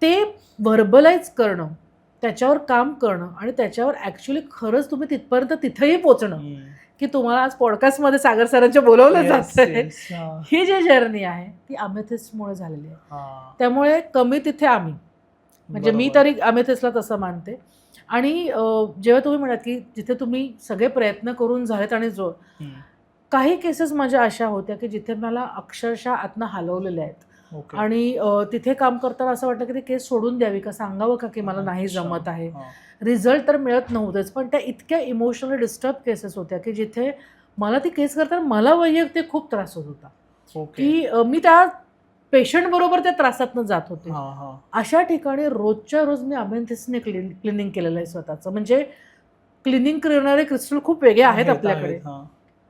ते व्हर्बलाइज करणं, त्याच्यावर काम करणं आणि त्याच्यावर ॲक्च्युली खरंच तुम्ही तिथपर्यंत तिथेही पोचणं की तुम्हाला आज पॉडकास्टमध्ये सागर सरांच्या बोलवलं जातंय. ही जी जर्नी आहे ती अमेथिस्टमुळे झालेली आहे. त्यामुळे कमी तिथे आम्ही, म्हणजे मी तरी अमेथिस्टला तसं मानते. आणि जेव्हा तुम्ही म्हणाल की जिथे तुम्ही सगळे प्रयत्न करून झालेत आणि जो काही केसेस माझ्या अशा होत्या की जिथे मला अक्षरशः आतनं हलवलेल्या आहेत. आणि तिथे काम करताना असं वाटतं की ती केस सोडून द्यावी का, सांगावं का की मला नाही जमत आहे. रिझल्ट तर मिळत नव्हतेच, पण त्या इतक्या इमोशनली डिस्टर्ब केसेस होत्या की जिथे मला ती केस करताना मला वैयक्तिक खूप त्रास होत होता की मी त्या पेशंट बरोबर त्या त्रासातनं जात होते. अशा ठिकाणी रोजच्या रोज मी अमेथिस्टने क्लिनिंग केलेलं आहे स्वतःचं. म्हणजे क्लिनिंग करणारे क्रिस्टल खूप वेगळे आहेत आपल्याकडे,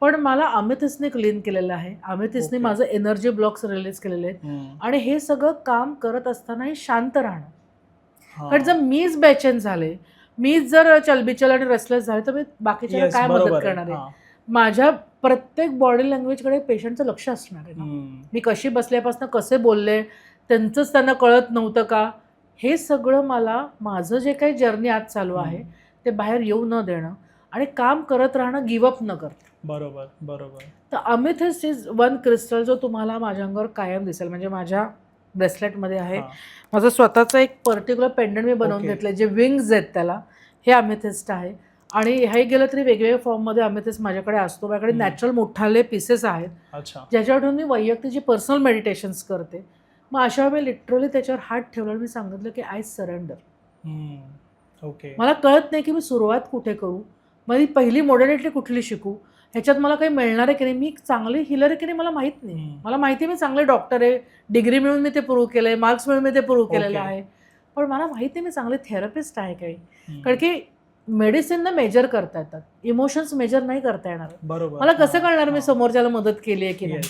पण मला अमेथिस्टने क्लीन केलेलं आहे. अमेथिस्टने माझं एनर्जी ब्लॉक्स रिलीज केलेले आहेत. आणि हे सगळं काम करत असतानाही शांत राहणं. कारण जर मीच बेचैन झाले, मीच जर चलबिचल आणि रेस्टलेस झाले तर मी बाकीच्या काय मदत करणार आहे. माझ्या प्रत्येक बॉडी लँग्वेजकडे पेशंटचं लक्ष असणार आहे ना. मी कशी बसल्यापासून कसे बोलले, त्यांचंच त्यांना कळत नव्हतं का, हे सगळं मला माझं जे काही जर्नी आज चालू आहे ते बाहेर येऊ न देणं आणि काम करत राहणं, गिवअप न करता. बरोबर बरोबर. तर अमेथिस्ट इज वन क्रिस्टल जो तुम्हाला माझ्या अंगावर कायम दिसेल. म्हणजे माझ्या ब्रेसलेटमध्ये आहे. माझं स्वतःचं एक पर्टिक्युलर पेंडंट मी बनवून घेतलं जे विंग्स आहेत त्याला, हे अमेथिस्ट आहे. आणि हे गेलं तरी वेगवेगळ्या फॉर्ममध्ये अमेथिस्ट माझ्याकडे असतो. माझ्याकडे नॅचरल मोठाले पीसेस आहेत ज्याच्यावरून मी वैयक्तिक जी पर्सनल मेडिटेशन्स करते. मग अशा वेळी लिटरली त्याच्यावर हात ठेवला आणि मी सांगितलं की आय सरेंडर. मला कळत नाही की मी सुरुवात कुठे करू, माझी पहिली मॉडर्निटी कुठली शिकू, ह्याच्यात मला काही मिळणार आहे की नाही, मी चांगली हिलर आहे की नाही मला माहीत नाही. मला माहिती आहे मी चांगले डॉक्टर आहे, डिग्री मिळून मी ते प्रूव्ह केलं आहे, मार्क्स मिळून मी ते प्रूव्ह केलेलं आहे, पण मला माहिती आहे मी चांगले थेरपिस्ट आहे काही. कारण की मेडिसिननं मेजर करता येतात, इमोशन्स मेजर नाही करता येणार. मला कसं कळणार मी समोरच्याला मदत केली आहे की नाही.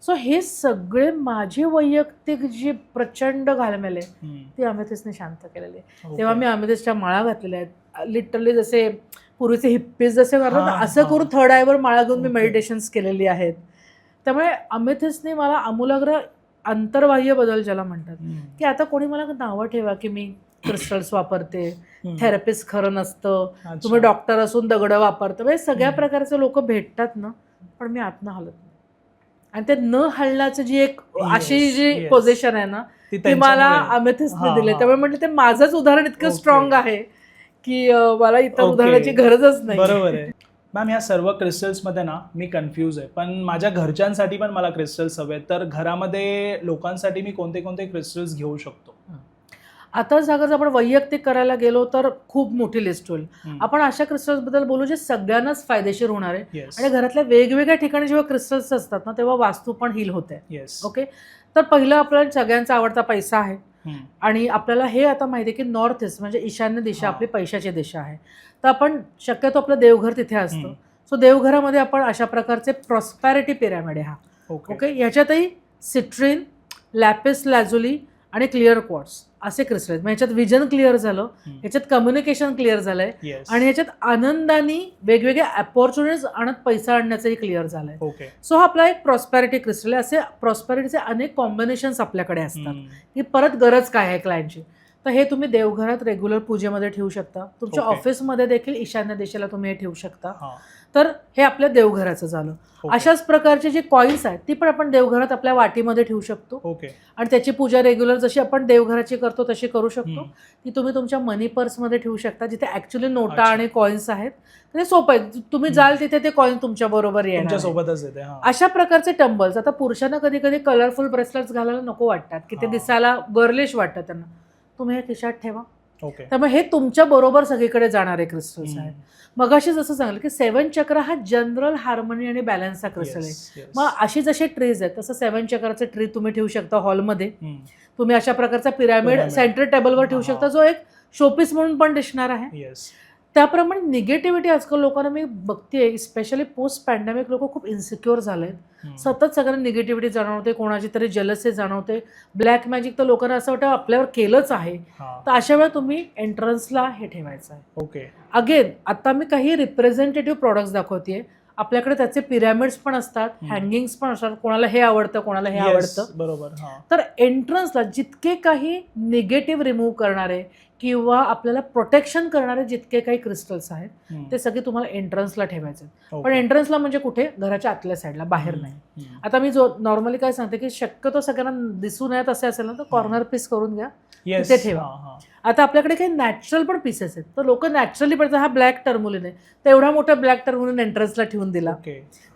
सो हे सगळे माझे वैयक्तिक जी प्रचंड घालमेले ते अमेथिस्टने शांत केलेले. तेव्हा मी अमेथिस्टच्या माळा घातलेल्या आहेत. लिटरली जसे पूर्वीचे हिप्पीज जसे करतात असं करून थर्ड आयवर माळा घेऊन मी मेडिटेशन्स केलेली आहेत. त्यामुळे अमेथिस्टने मला आमूलाग्र अंतर्बाह्य बदल ज्याला म्हणतात की आता कोणी मला नावं ठेवा की मी क्रिस्टल्स वापरते, थेरपिस्ट खरं नसतं, तुम्ही डॉक्टर असून दगडं वापरता, म्हणजे सगळ्या प्रकारचे लोक भेटतात ना, पण मी आतनं हलत नाही. आणि ते न हलण्याचं जी एक अशी जी पोझिशन आहे ना ती मला अमेथिस्टने दिली. त्यामुळे म्हटलं ते माझंच उदाहरण इतकं स्ट्रॉंग आहे की मला इतर उदाहरणाची गरजच नाही. बरोबर आहे मॅम. ह्या सर्व क्रिस्टल्समध्ये ना मी कन्फ्यूज आहे, पण माझ्या घरच्यांसाठी पण मला क्रिस्टल्स हवे, तर घरामध्ये लोकांसाठी मी कोणते कोणते क्रिस्टल्स घेऊ शकतो? आता जर आपण वैयक्तिक करायला गेलो तर खूप मोठी लिस्ट होईल. आपण अशा क्रिस्टल्सबद्दल बोलू जे सगळ्यांनाच फायदेशीर होणार आहे. आणि घरातल्या वेगवेगळ्या ठिकाणी जेव्हा क्रिस्टल्स असतात ना तेव्हा वास्तू पण हील होते. ओके, तर पहिलं आपल्याला सगळ्यांचा आवडता पैसा आहे. आणि आपल्याला हे आता माहिती आहे की नॉर्थ ईस्ट म्हणजे ईशान्य दिशा आपली पैशाची दिशा आहे. तर आपण शक्यतो आपलं देवघर तिथे असतं. सो देवघरामध्ये आपण अशा प्रकारचे प्रॉस्पॅरिटी पिरॅमिड आहे हा. ओके, ह्याच्यातही सिट्रीन, लॅपिस लॅझुली आणि क्लिअर क्वार्ट्स असे क्रिस्टल आहेत. ह्याच्यात विजन क्लिअर झालं, ह्याच्यात कम्युनिकेशन क्लिअर झालंय आणि ह्याच्यात आनंदाने वेगवेगळ्या अपॉर्च्युनिटीज आणत पैसा आणण्याचंही क्लिअर झालंय. सो हा आपला एक प्रॉस्पॅरिटी क्रिस्टल आहे. असे प्रॉस्पॅरिटीचे अनेक कॉम्बिनेशन्स आपल्याकडे असतात की परत गरज काय आहे क्लायंटची. तर हे तुम्ही देवघरात रेग्युलर पूजेमध्ये ठेवू शकता. तुमच्या ऑफिसमध्ये देखील ईशान्य दिशेला तुम्ही हे ठेवू शकता. तर हे आपल्या देवघराचं झालं. अशाच प्रकारचे जे कॉईन्स आहेत ती पण आपण देवघरात आपल्या वाटीमध्ये ठेवू शकतो. आणि त्याची पूजा रेग्युलर जशी आपण देवघराची करतो तशी करू शकतो. ती तुम्ही तुमच्या मनी पर्समध्ये ठेवू शकता जिथे ऍक्च्युली नोटा आणि कॉईन्स आहेत. ते सोपं आहे, तुम्ही जाल तिथे ते कॉईन तुमच्या बरोबर येणार. अशा प्रकारचे टंबल्स. आता पुरुषांना कधी कधी कलरफुल ब्रेसलेट्स घालायला नको वाटतात की ते दिसायला गर्लिश वाटतं त्यांना, तुम्ही हे खिशात ठेवा. त्यामुळे हे तुमच्या बरोबर सगळीकडे जाणारे क्रिस्टल्स आहेत. मगाशी जसं सांगितलं की 7 चक्र हा जनरल हार्मनी आणि बॅलन्सचा क्रिस्टल आहे. मग अशी जशी ट्रीज आहेत तसं 7 चक्राचं ट्री तुम्ही ठेवू शकता हॉलमध्ये. तुम्ही अशा प्रकारचा पिरॅमिड सेंटर टेबलवर ठेवू शकता जो एक शोपीस म्हणून पण दिसणार आहे. त्याप्रमाणे निगेटिव्हिटी आजकाल लोकांना मी बघतेय, स्पेशली पोस्ट पॅन्डेमिक लोक खूप इन्सिक्युअर झालेत. सतत सगळ्यांना निगेटिव्हिटी जाणवते, कोणाची तरी जेलसी जाणवते, ब्लॅक मॅजिक तर लोकांना असं वाटतं आपल्यावर केलंच आहे. तर अशा वेळेला तुम्ही एंट्रन्सला हे ठेवायचं आहे. अगेन आता मी काही रिप्रेझेंटेटिव्ह प्रॉडक्ट्स दाखवतेय. आपल्याकडे त्याचे पिरॅमिड्स पण असतात, हँगिंग्स पण असतात, कोणाला हे आवडतं कोणाला हे आवडतं. बरोबर. तर एंट्रन्सला जितके काही निगेटिव्ह रिमूव्ह करणारे किंवा आपल्याला प्रोटेक्शन करणारे जितके काही क्रिस्टल्स आहेत ते सगळे तुम्हाला एंट्रन्सला ठेवायचे. पण एंट्रन्सला म्हणजे कुठे, घराच्या आतल्या साईडला, बाहेर नाही. आता मी जो नॉर्मली काय सांगते की शक्यतो सगळ्यांना दिसून येत असे असेल ना तर कॉर्नर पीस करून घ्या, तिथे ठेवा. आता आपल्याकडे काही नॅचरल पण पीसेस आहेत, तर लोक नॅचरली पडतात. हा ब्लॅक टर्मुलिन आहे, तर एवढा मोठा ब्लॅक टर्मुलिन एंट्रन्सला ठेवून दिला,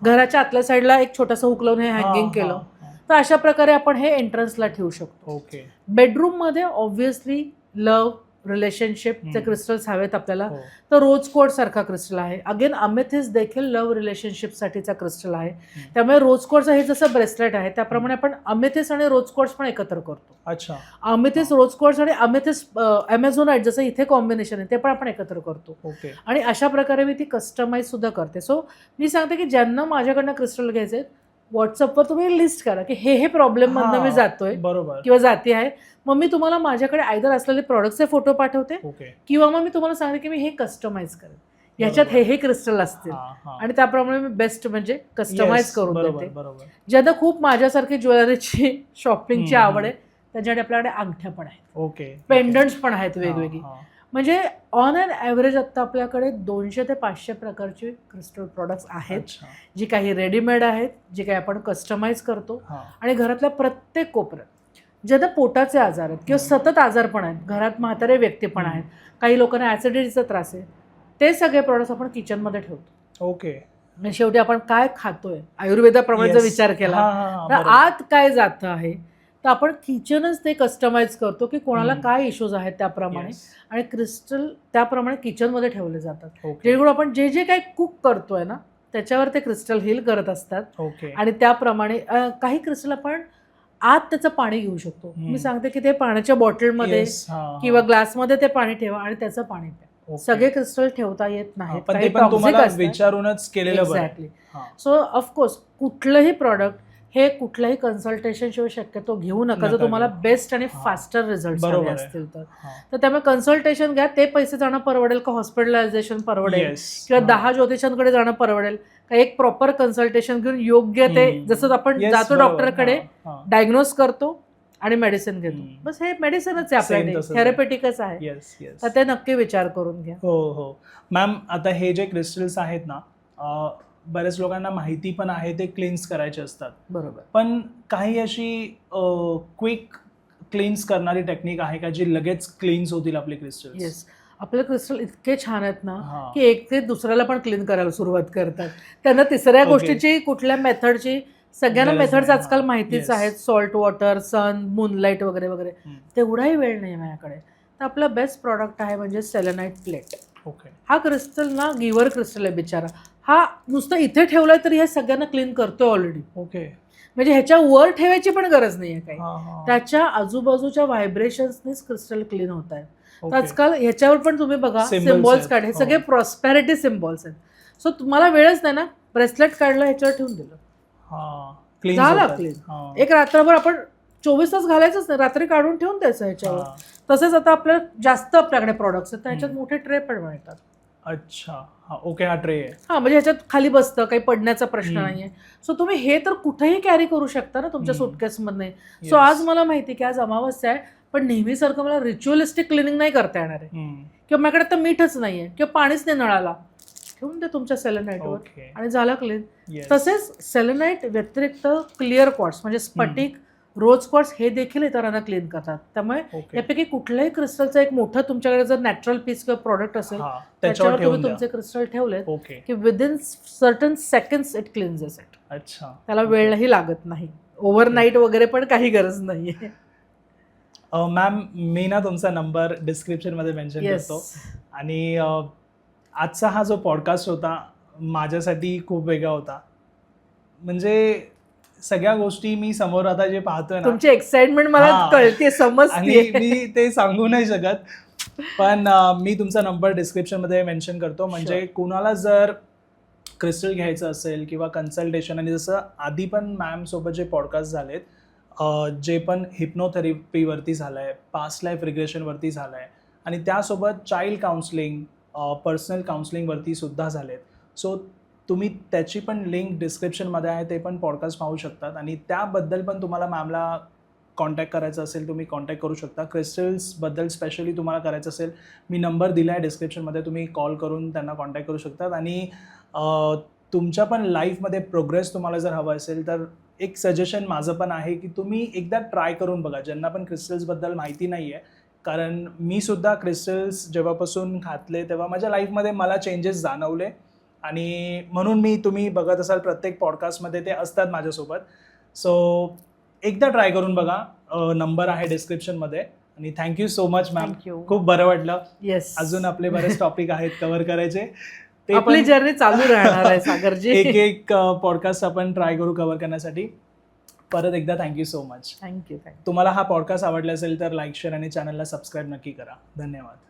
घराच्या आतल्या साईडला एक छोटासा हुक लावून हे हँगिंग केलं, तर अशा प्रकारे आपण हे एंट्रन्सला ठेवू शकतो. बेडरूम मध्ये ऑब्व्हियसली लव्ह रिलेशनशिपचे क्रिस्टल्स हवेत आपल्याला, तर रोज क्वार्ट्ज सारखा क्रिस्टल आहे. अगेन अमेथिस्ट देखील लव्ह रिलेशनशिपसाठीचा क्रिस्टल आहे, त्यामुळे रोज क्वार्ट्ज हे जसं ब्रेसलेट आहे त्याप्रमाणे आपण अमेथिस्ट आणि रोज क्वार्ट्ज पण एकत्र करतो. अच्छा. अमेथिस्ट रोज क्वार्ट्ज आणि अमेथिस्ट अमेझोनाइट जसं इथे कॉम्बिनेशन आहे ते पण आपण एकत्र करतो. आणि अशा प्रकारे मी ती कस्टमाइज सुद्धा करते. सो मी सांगते की ज्यांना माझ्याकडनं क्रिस्टल घ्यायचे व्हॉट्सअपवर तुम्ही लिस्ट करा की हे प्रॉब्लेम मधनं मी जातोय किंवा जाते आहे, मग मी तुम्हाला माझ्याकडे आयदर असलेले प्रॉडक्टचे फोटो पाठवते किंवा मग मी तुम्हाला सांगते की मी हे कस्टमाइज करेन, याच्यात हे क्रिस्टल असतील आणि त्याप्रमाणे मी बेस्ट म्हणजे कस्टमाइज करून देते. ज्यांना खूप माझ्यासारखी ज्वेलरीची शॉपिंगची आवड आहे त्यांच्याकडे आपल्याकडे अंगठ्या पण आहेत, पेंडंट्स पण आहेत वेगवेगळी. म्हणजे ऑन अँड ॲव्हरेज आता आपल्याकडे 200 ते 500 प्रकारचे क्रिस्टल प्रॉडक्ट्स आहेत, जी काही रेडीमेड आहेत, जी काही आपण कस्टमाइज करतो. आणि घरातल्या प्रत्येक कोपऱ्यात ज्यांना पोटाचे आजार आहेत किंवा सतत आजार पण आहेत, घरात म्हातारे व्यक्ती पण आहेत, काही लोकांना ॲसिडिटीचा त्रास आहे, ते सगळे प्रॉडक्ट्स आपण किचनमध्ये ठेवतो. शेवटी आपण काय खातोय, आयुर्वेदाप्रमाणे जर विचार केला तर आत काय जातं आहे, तर आपण किचनच ते कस्टमाइज करतो की कोणाला काय इश्यूज आहेत त्याप्रमाणे, आणि क्रिस्टल त्याप्रमाणे किचनमध्ये ठेवले जातात. जेणेकरून आपण जे जे काही कुक करतोय ना त्याच्यावर ते क्रिस्टल हील करत असतात. आणि त्याप्रमाणे काही क्रिस्टल आपण आत त्याचं पाणी घेऊ शकतो. मी सांगते की ते पाण्याच्या बॉटलमध्ये किंवा ग्लासमध्ये ते पाणी ठेवा आणि त्याचं पाणी प्या. सगळे क्रिस्टल ठेवता येत नाहीत, काही टॉक्सिक असतात. विचारूनच केलेलं. एक्झॅक्टली. सो ऑफकोर्स कुठलंही प्रॉडक्ट हे कुठल्याही कन्सल्टेशन शिवाय शक्यतो घेऊ नका जर तुम्हाला बेस्ट आणि फास्टर रिझल्ट हवे असतील तर त्यामुळे कन्सल्टेशन घ्या. ते पैसे जाणं परवडेल का हॉस्पिटलायझेशन परवडेल किंवा 10 ज्योतिषांकडे जाणं परवडेल का एक प्रॉपर कन्सल्टेशन घेऊन योग्य ते, जसं आपण जातो डॉक्टरकडे, डायग्नोज करतो आणि मेडिसिन घेतो, बस हे मेडिसिनच आहे आपल्याकडे, थेरपेटिकच आहे, तर ते नक्की विचार करून घ्या. हो मॅम. आता हे जे क्रिस्टल्स आहेत ना, बऱ्याच लोकांना माहिती पण आहे ते क्लीन्स करायचे असतात, बरोबर, पण काही अशी क्विक क्लीन्स करणारी टेक्निक आहे का जी लगेच क्लीन्स होतील आपले क्रिस्टल्स? येस, आपले क्रिस्टल इतके छान आहेत ना की एक ते दुसऱ्याला पण क्लीन करायला सुरुवात करतात. त्यांना तिसऱ्या गोष्टीची, कुठल्या मेथडची, सगळ्यांना मेथड्स आजकाल माहितीच आहेत, सॉल्ट वॉटर, सन, मूनलाईट वगैरे वगैरे, तेवढाही वेळ नाही माझ्याकडे. तर आपला बेस्ट प्रॉडक्ट आहे म्हणजे सेलेनाइट प्लेट. हा क्रिस्टल ना गिवर क्रिस्टल आहे बिचारा, हा नुसतं इथे ठेवलाय तरी हे सगळ्यांना क्लीन करतोय ऑलरेडी. म्हणजे ह्याच्या वर ठेवायची पण गरज नाहीये काही, त्याच्या आजूबाजूच्या व्हायब्रेशन्सनीच क्रिस्टल क्लीन होत आहे. आजकाल ह्याच्यावर पण तुम्ही बघा सिम्बॉल्स काढले, सगळे प्रॉस्पेरिटी सिम्बॉल्स आहेत. सो तुम्हाला वेळच नाही ना, ब्रेसलेट काढलं ह्याच्यावर ठेवून दिलं, झालं क्लीन. एक रात्रभर आपण 24 तास घालायचंच नाही, रात्री काढून ठेवून द्यायचं ह्याच्यावर. तसेच आता आपल्या जास्त आपल्याकडे प्रॉडक्ट्स आहेत, ह्याच्यात मोठे ट्रे पण मिळतात. अच्छा, हा ट्रे आहे. म्हणजे ह्याच्यात खाली बसतं, काही पडण्याचा प्रश्न नाहीये. सो तुम्ही हे तर कुठेही कॅरी करू शकता ना तुमच्या सुटकेस मधने. सो आज मला माहिती की आज अमावस्या आहे, पण नेहमीसारखं मला रिच्युअलिस्टिक क्लिनिंग नाही करता येणार आहे, किंवा माझ्याकडे तर मीठच नाहीये किंवा पाणीच नाही नळाला, ठेवून दे तुमच्या सेलेनाइटवर आणि झालं क्लीन. तसेच सेलेनाइट व्यतिरिक्त क्लिअर क्वार्ट्स म्हणजे स्फटिक, रोज क्वार्ट्स हे देखील इतरांना क्लीन करतात. त्यामुळे यापैकी कुठल्याही क्रिस्टलचं एक मोठं तुमच्याकडे जर नॅचरल पीस किंवा प्रोडक्ट असेल त्याच्यावर तुम्ही तुमचे क्रिस्टल ठेवलेत की within certain seconds it cleanses it. अच्छा, त्याला वेळही लागत नाही, ओव्हरनाईट वगैरे पण काही गरज नाहीये. मॅम, मी ना तुमचा नंबर डिस्क्रिप्शन मध्ये मेन्शन करतो. आणि आजचा हा जो पॉडकास्ट होता माझ्यासाठी खूप वेगळा होता. म्हणजे सगळ्या गोष्टी मी समोर आता जे पाहतोय ना, तुमची एक्साइटमेंट मला कळते, समजते, आणि मी ते सांगू नाही शकत, पण मी तुमचा नंबर डिस्क्रिप्शन मध्ये मेन्शन करतो. म्हणजे कुणाला जर क्रिस्टल घ्यायचं असेल किंवा कन्सल्टेशन, आणि जसं आधी पण मॅम सोबत जे पॉडकास्ट झालेत, जे पण हिप्नोथेरपीवरती झालंय, पास्ट लाईफ रिग्रेशनवरती झालंय, आणि त्यासोबत चाइल्ड काउन्सलिंग, पर्सनल काउन्सलिंगवरती सुद्धा झालेत. सो तुम्ही त्याची पण लिंक डिस्क्रिप्शनमध्ये आहे, ते पण पॉडकास्ट पाहू शकतात. आणि त्याबद्दल पण तुम्हाला मॅमला कॉन्टॅक्ट करायचं असेल, तुम्ही कॉन्टॅक्ट करू शकता. क्रिस्टल्सबद्दल स्पेशली तुम्हाला करायचं असेल, मी नंबर दिला आहे डिस्क्रिप्शनमध्ये, तुम्ही कॉल करून त्यांना कॉन्टॅक्ट करू शकतात. आणि तुमच्या पण लाईफमध्ये प्रोग्रेस तुम्हाला जर हवं असेल तर एक सजेशन माझं पण आहे की तुम्ही एकदा ट्राय करून बघा, ज्यांना पण क्रिस्टल्सबद्दल माहिती नाही आहे. कारण मी सुद्धा क्रिस्टल्स जेव्हापासून घातले तेव्हा माझ्या लाईफमध्ये मला चेंजेस जाणवले, आणि म्हणून तुम्ही बघत असाल प्रत्येक पॉडकास्टमध्ये ते असतात माझ्यासोबत. सो एकदा ट्राय करून बघा, नंबर आहे डिस्क्रिप्शनमध्ये. आणि thank you so much ma'am, thank you. खूप बरं वाटलं. येस, अजून आपले बरेच टॉपिक आहेत कव्हर करायचे, ते आपली पण जर्नी चालू राहणार आहे सागरजी. एक एक पॉडकास्ट आपण ट्राय करू कव्हर करण्यासाठी. परत एकदा थँक्यू सो मच. थँक्यू. तुम्हाला हा पॉडकास्ट आवडला असेल तर लाईक, शेअर आणि चॅनलला सबस्क्राईब नक्की करा. धन्यवाद.